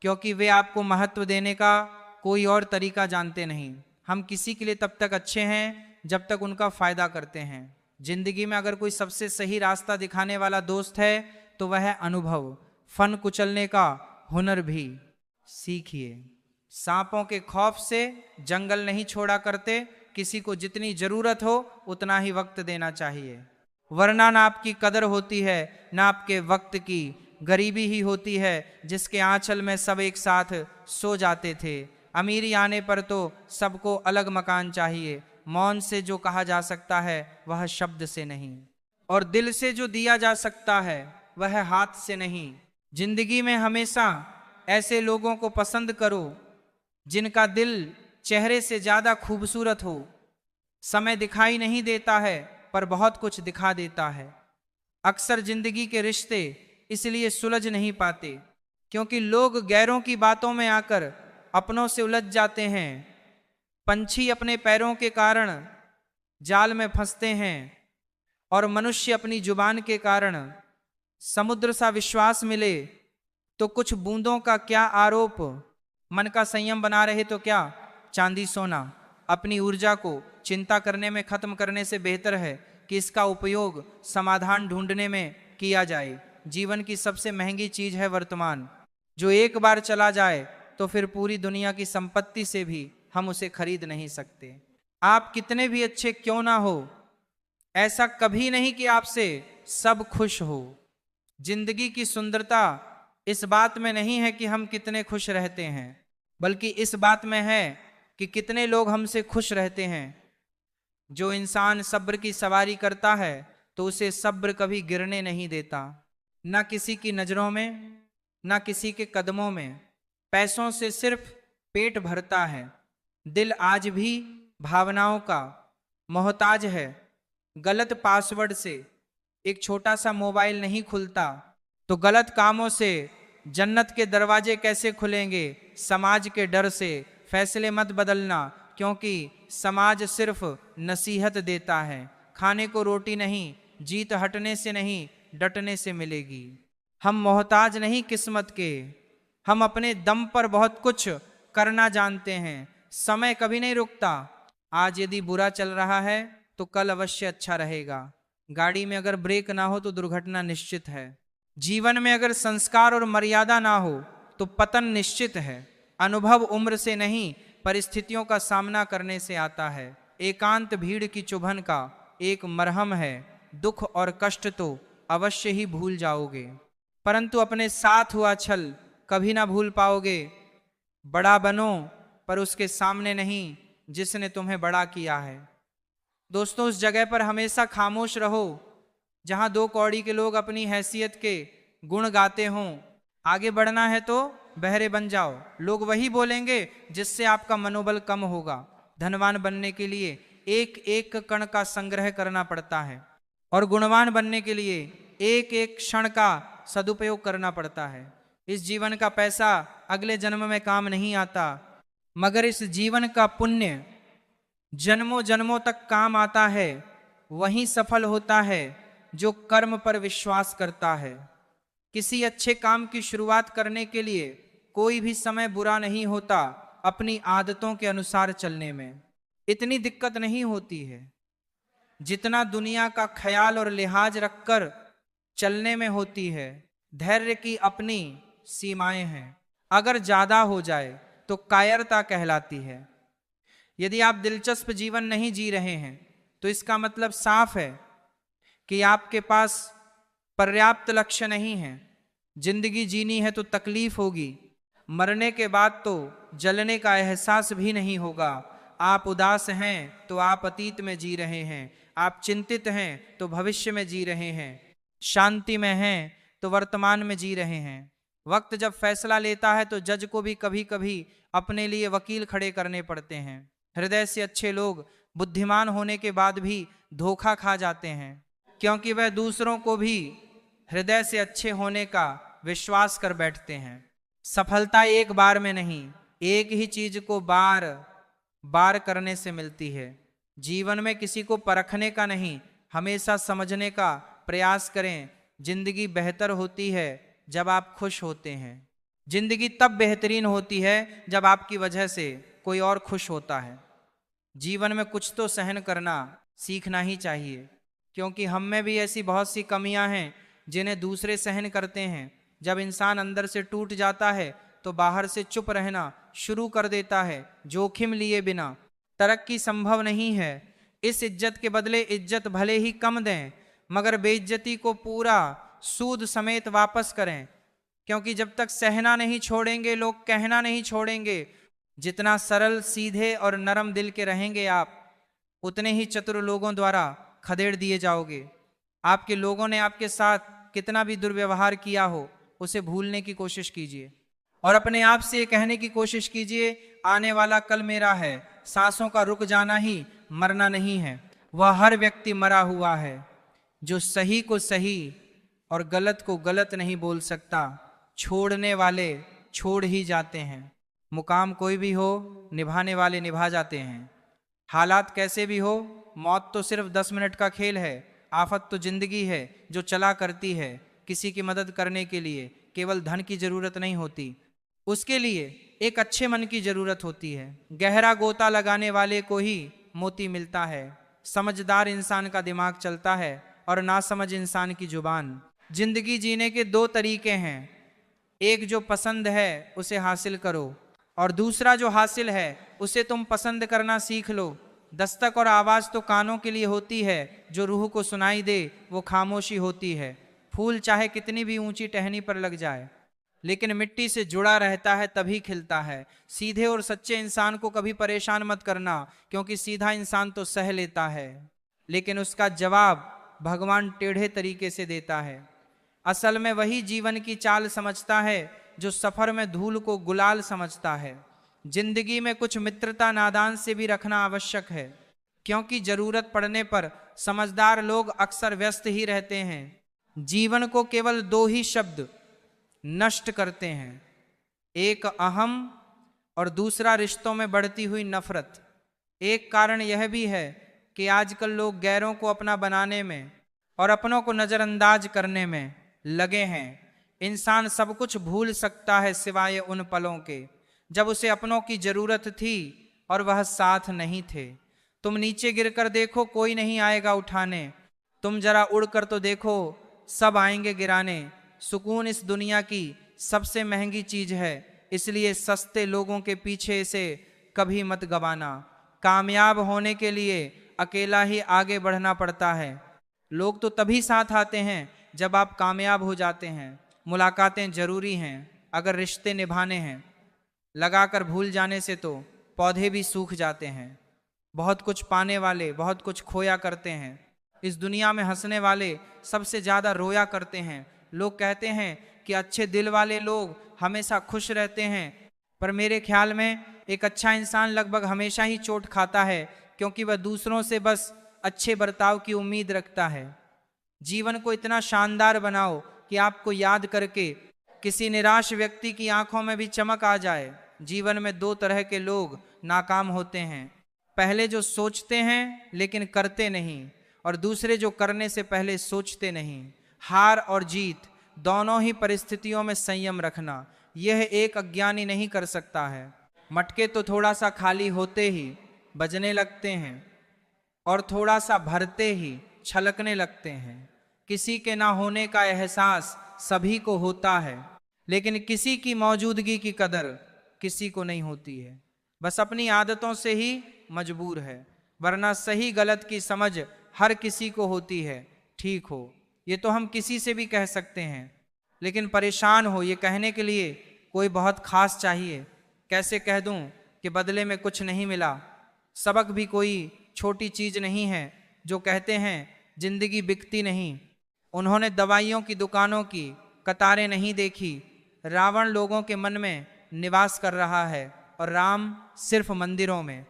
क्योंकि वे आपको महत्व देने का कोई और तरीका जानते नहीं। हम किसी के लिए तब तक अच्छे हैं जब तक उनका फायदा करते हैं। जिंदगी में अगर कोई सबसे सही रास्ता दिखाने वाला दोस्त है तो वह है अनुभव। फन कुचलने का हुनर भी सीखिए। सांपों के खौफ से जंगल नहीं छोड़ा करते। किसी को जितनी जरूरत हो उतना ही वक्त देना चाहिए, वरना ना आपकी कदर होती है ना आपके वक्त की। गरीबी ही होती है जिसके आंचल में सब एक साथ सो जाते थे। अमीरी आने पर तो सबको अलग मकान चाहिए। मौन से जो कहा जा सकता है वह शब्द से नहीं, और दिल से जो दिया जा सकता है वह हाथ से नहीं। जिंदगी में हमेशा ऐसे लोगों को पसंद करो जिनका दिल चेहरे से ज्यादा खूबसूरत हो। समय दिखाई नहीं देता है पर बहुत कुछ दिखा देता है। अक्सर जिंदगी के रिश्ते इसलिए सुलझ नहीं पाते क्योंकि लोग गैरों की बातों में आकर अपनों से उलझ जाते हैं। पंछी अपने पैरों के कारण जाल में फंसते हैं और मनुष्य अपनी जुबान के कारण। समुद्र सा विश्वास मिले तो कुछ बूंदों का क्या आरोप। मन का संयम बना रहे तो क्या चांदी सोना। अपनी ऊर्जा को चिंता करने में खत्म करने से बेहतर है कि इसका उपयोग समाधान ढूंढने में किया जाए। जीवन की सबसे महंगी चीज है वर्तमान, जो एक बार चला जाए तो फिर पूरी दुनिया की संपत्ति से भी हम उसे खरीद नहीं सकते। आप कितने भी अच्छे क्यों ना हो, ऐसा कभी नहीं कि आपसे सब खुश हो। जिंदगी की सुंदरता इस बात में नहीं है कि हम कितने खुश रहते हैं, बल्कि इस बात में है कि कितने लोग हमसे खुश रहते हैं। जो इंसान सब्र की सवारी करता है तो उसे सब्र कभी गिरने नहीं देता, ना किसी की नजरों में ना किसी के कदमों में। पैसों से सिर्फ पेट भरता है, दिल आज भी भावनाओं का मोहताज है। गलत पासवर्ड से एक छोटा सा मोबाइल नहीं खुलता, तो गलत कामों से जन्नत के दरवाजे कैसे खुलेंगे। समाज के डर से फैसले मत बदलना, क्योंकि समाज सिर्फ नसीहत देता है। खाने को रोटी नहीं, जीत हटने से नहीं डटने से मिलेगी। हम मोहताज नहीं किस्मत के, हम अपने दम पर बहुत कुछ करना जानते हैं। समय कभी नहीं रुकता। आज यदि बुरा चल रहा है तो कल अवश्य अच्छा रहेगा। गाड़ी में अगर ब्रेक ना हो तो दुर्घटना निश्चित है। जीवन में अगर संस्कार और मर्यादा ना हो तो पतन निश्चित है। अनुभव उम्र से नहीं परिस्थितियों का सामना करने से आता है। एकांत भीड़ की चुभन का एक मरहम है। दुख और कष्ट तो अवश्य ही भूल जाओगे, परंतु अपने साथ हुआ छल कभी ना भूल पाओगे। बड़ा बनो पर उसके सामने नहीं जिसने तुम्हें बड़ा किया है। दोस्तों, उस जगह पर हमेशा खामोश रहो जहां दो कौड़ी के लोग अपनी हैसियत के गुण गाते हों। आगे बढ़ना है तो बहरे बन जाओ, लोग वही बोलेंगे जिससे आपका मनोबल कम होगा। धनवान बनने के लिए एक एक कण का संग्रह करना पड़ता है और गुणवान बनने के लिए एक एक क्षण का सदुपयोग करना पड़ता है। इस जीवन का पैसा अगले जन्म में काम नहीं आता, मगर इस जीवन का पुण्य जन्मों जन्मों तक काम आता है। वही सफल होता है जो कर्म पर विश्वास करता है। किसी अच्छे काम की शुरुआत करने के लिए कोई भी समय बुरा नहीं होता। अपनी आदतों के अनुसार चलने में इतनी दिक्कत नहीं होती है जितना दुनिया का ख्याल और लिहाज रखकर चलने में होती है। धैर्य की अपनी सीमाएं हैं, अगर ज्यादा हो जाए तो कायरता कहलाती है। यदि आप दिलचस्प जीवन नहीं जी रहे हैं तो इसका मतलब साफ है कि आपके पास पर्याप्त लक्ष्य नहीं है। जिंदगी जीनी है तो तकलीफ होगी, मरने के बाद तो जलने का एहसास भी नहीं होगा। आप उदास हैं तो आप अतीत में जी रहे हैं, आप चिंतित हैं तो भविष्य में जी रहे हैं, शांति में हैं तो वर्तमान में जी रहे हैं। वक्त जब फैसला लेता है तो जज को भी कभी कभी अपने लिए वकील खड़े करने पड़ते हैं। हृदय से अच्छे लोग बुद्धिमान होने के बाद भी धोखा खा जाते हैं, क्योंकि वह दूसरों को भी हृदय से अच्छे होने का विश्वास कर बैठते हैं। सफलता एक बार में नहीं, एक ही चीज को बार बार करने से मिलती है। जीवन में किसी को परखने का नहीं, हमेशा समझने का प्रयास करें। जिंदगी बेहतर होती है जब आप खुश होते हैं। जिंदगी तब बेहतरीन होती है जब आपकी वजह से कोई और खुश होता है। जीवन में कुछ तो सहन करना सीखना ही चाहिए, क्योंकि हम में भी ऐसी बहुत सी कमियां हैं जिन्हें दूसरे सहन करते हैं। जब इंसान अंदर से टूट जाता है तो बाहर से चुप रहना शुरू कर देता है, जोखिम लिए बिना। तरक्की संभव नहीं है। इस इज्जत के बदले इज्जत भले ही कम दें, मगर बेइज्जती को पूरा सूद समेत वापस करें, क्योंकि जब तक सहना नहीं छोड़ेंगे लोग कहना नहीं छोड़ेंगे। जितना सरल, सीधे और नरम दिल के रहेंगे आप, उतने ही चतुर लोगों द्वारा खदेड़ दिए जाओगे। आपके लोगों ने आपके साथ कितना भी दुर्व्यवहार किया हो, उसे भूलने की कोशिश कीजिए और अपने आप से ये कहने की कोशिश कीजिए, आने वाला कल मेरा है। सांसों का रुक जाना ही मरना नहीं है। वह हर व्यक्ति मरा हुआ है जो सही को सही और गलत को गलत नहीं बोल सकता। छोड़ने वाले छोड़ ही जाते हैं। मुकाम कोई भी हो, निभाने वाले निभा जाते हैं। हालात कैसे भी हो, मौत तो सिर्फ 10 मिनट का खेल है। आफत तो जिंदगी है जो चला करती है। किसी की मदद करने के लिए केवल धन की जरूरत नहीं होती, उसके लिए एक अच्छे मन की जरूरत होती है। गहरा गोता लगाने वाले को ही मोती मिलता है। समझदार इंसान का दिमाग चलता है और नासमझ इंसान की जुबान। जिंदगी जीने के 2 तरीके हैं, एक जो पसंद है उसे हासिल करो और दूसरा जो हासिल है उसे तुम पसंद करना सीख लो। दस्तक और आवाज तो कानों के लिए होती है, जो रूह को सुनाई दे वो खामोशी होती है। फूल चाहे कितनी भी ऊंची टहनी पर लग जाए, लेकिन मिट्टी से जुड़ा रहता है तभी खिलता है। सीधे और सच्चे इंसान को कभी परेशान मत करना, क्योंकि सीधा इंसान तो सह लेता है, लेकिन उसका जवाब भगवान टेढ़े तरीके से देता है। असल में वही जीवन की चाल समझता है जो सफर में धूल को गुलाल समझता है। जिंदगी में कुछ मित्रता नादान से भी रखना आवश्यक है, क्योंकि जरूरत पड़ने पर समझदार लोग अक्सर व्यस्त ही रहते हैं। जीवन को केवल 2 ही शब्द नष्ट करते हैं, एक अहम और दूसरा रिश्तों में बढ़ती हुई नफरत। एक कारण यह भी है कि आजकल लोग गैरों को अपना बनाने में और अपनों को नजरअंदाज करने में लगे हैं। इंसान सब कुछ भूल सकता है सिवाय उन पलों के जब उसे अपनों की जरूरत थी और वह साथ नहीं थे। तुम नीचे गिरकर देखो, कोई नहीं आएगा उठाने। तुम जरा उड़कर तो देखो, सब आएंगे गिराने। सुकून इस दुनिया की सबसे महंगी चीज है, इसलिए सस्ते लोगों के पीछे इसे कभी मत गवाना। कामयाब होने के लिए अकेला ही आगे बढ़ना पड़ता है। लोग तो तभी साथ आते हैं जब आप कामयाब हो जाते हैं। मुलाकातें जरूरी हैं अगर रिश्ते निभाने हैं। लगाकर भूल जाने से तो पौधे भी सूख जाते हैं। बहुत कुछ पाने वाले बहुत कुछ खोया करते हैं। इस दुनिया में हंसने वाले सबसे ज्यादा रोया करते हैं। लोग कहते हैं कि अच्छे दिल वाले लोग हमेशा खुश रहते हैं, पर मेरे ख्याल में एक अच्छा इंसान लगभग हमेशा ही चोट खाता है, क्योंकि वह दूसरों से बस अच्छे बर्ताव की उम्मीद रखता है। जीवन को इतना शानदार बनाओ कि आपको याद करके किसी निराश व्यक्ति की आंखों में भी चमक आ जाए। जीवन में 2 तरह के लोग नाकाम होते हैं, पहले जो सोचते हैं लेकिन करते नहीं, और दूसरे जो करने से पहले सोचते नहीं। हार और जीत दोनों ही परिस्थितियों में संयम रखना, यह एक अज्ञानी नहीं कर सकता है। मटके तो थोड़ा सा खाली होते ही बजने लगते हैं और थोड़ा सा भरते ही छलकने लगते हैं। किसी के ना होने का एहसास सभी को होता है, लेकिन किसी की मौजूदगी की कदर किसी को नहीं होती है। बस अपनी आदतों से ही मजबूर है, वरना सही गलत की समझ हर किसी को होती है। ठीक हो ये तो हम किसी से भी कह सकते हैं, लेकिन परेशान हो ये कहने के लिए कोई बहुत खास चाहिए। कैसे कह दूं कि बदले में कुछ नहीं मिला। सबक भी कोई छोटी चीज नहीं है। जो कहते हैं जिंदगी बिकती नहीं, उन्होंने दवाइयों की दुकानों की कतारें नहीं देखी। रावण लोगों के मन में निवास कर रहा है और राम सिर्फ मंदिरों में।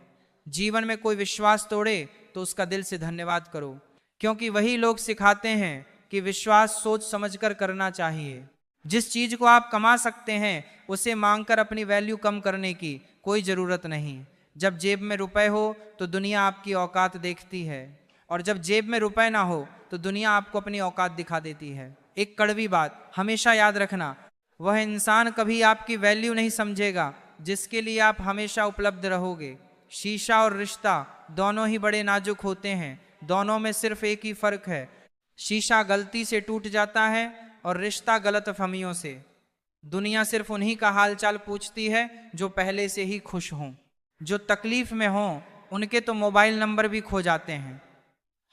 जीवन में कोई विश्वास तोड़े तो उसका दिल से धन्यवाद करो, क्योंकि वही लोग सिखाते हैं कि विश्वास सोच समझकर करना चाहिए। जिस चीज को आप कमा सकते हैं उसे मांगकर अपनी वैल्यू कम करने की कोई जरूरत नहीं। जब जेब में रुपए हो तो दुनिया आपकी औकात देखती है, और जब जेब में रुपए ना हो तो दुनिया आपको अपनी औकात दिखा देती है। एक कड़वी बात हमेशा याद रखना, वह इंसान कभी आपकी वैल्यू नहीं समझेगा जिसके लिए आप हमेशा उपलब्ध रहोगे। शीशा और रिश्ता दोनों ही बड़े नाजुक होते हैं, दोनों में सिर्फ एक ही फर्क है, शीशा गलती से टूट जाता है और रिश्ता गलतफहमियों से। दुनिया सिर्फ उन्हीं का हालचाल पूछती है जो पहले से ही खुश हों, जो तकलीफ में हों उनके तो मोबाइल नंबर भी खो जाते हैं।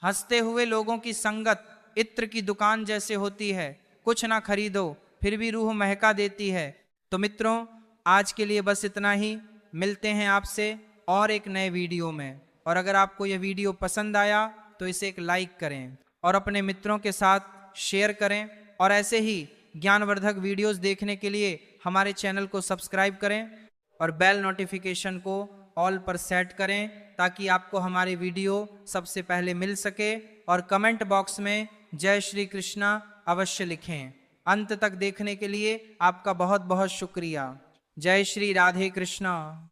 हंसते हुए लोगों की संगत इत्र की दुकान जैसे होती है, कुछ ना खरीदो फिर भी रूह महका देती है। तो मित्रों, आज के लिए बस इतना ही। मिलते हैं आपसे और एक नए वीडियो में। और अगर आपको यह वीडियो पसंद आया तो इसे एक लाइक करें और अपने मित्रों के साथ शेयर करें। और ऐसे ही ज्ञानवर्धक वीडियोस देखने के लिए हमारे चैनल को सब्सक्राइब करें और बेल नोटिफिकेशन को ऑल पर सेट करें ताकि आपको हमारे वीडियो सबसे पहले मिल सके। और कमेंट बॉक्स में जय श्री कृष्णा अवश्य लिखें। अंत तक देखने के लिए आपका बहुत बहुत शुक्रिया। जय श्री राधे कृष्णा।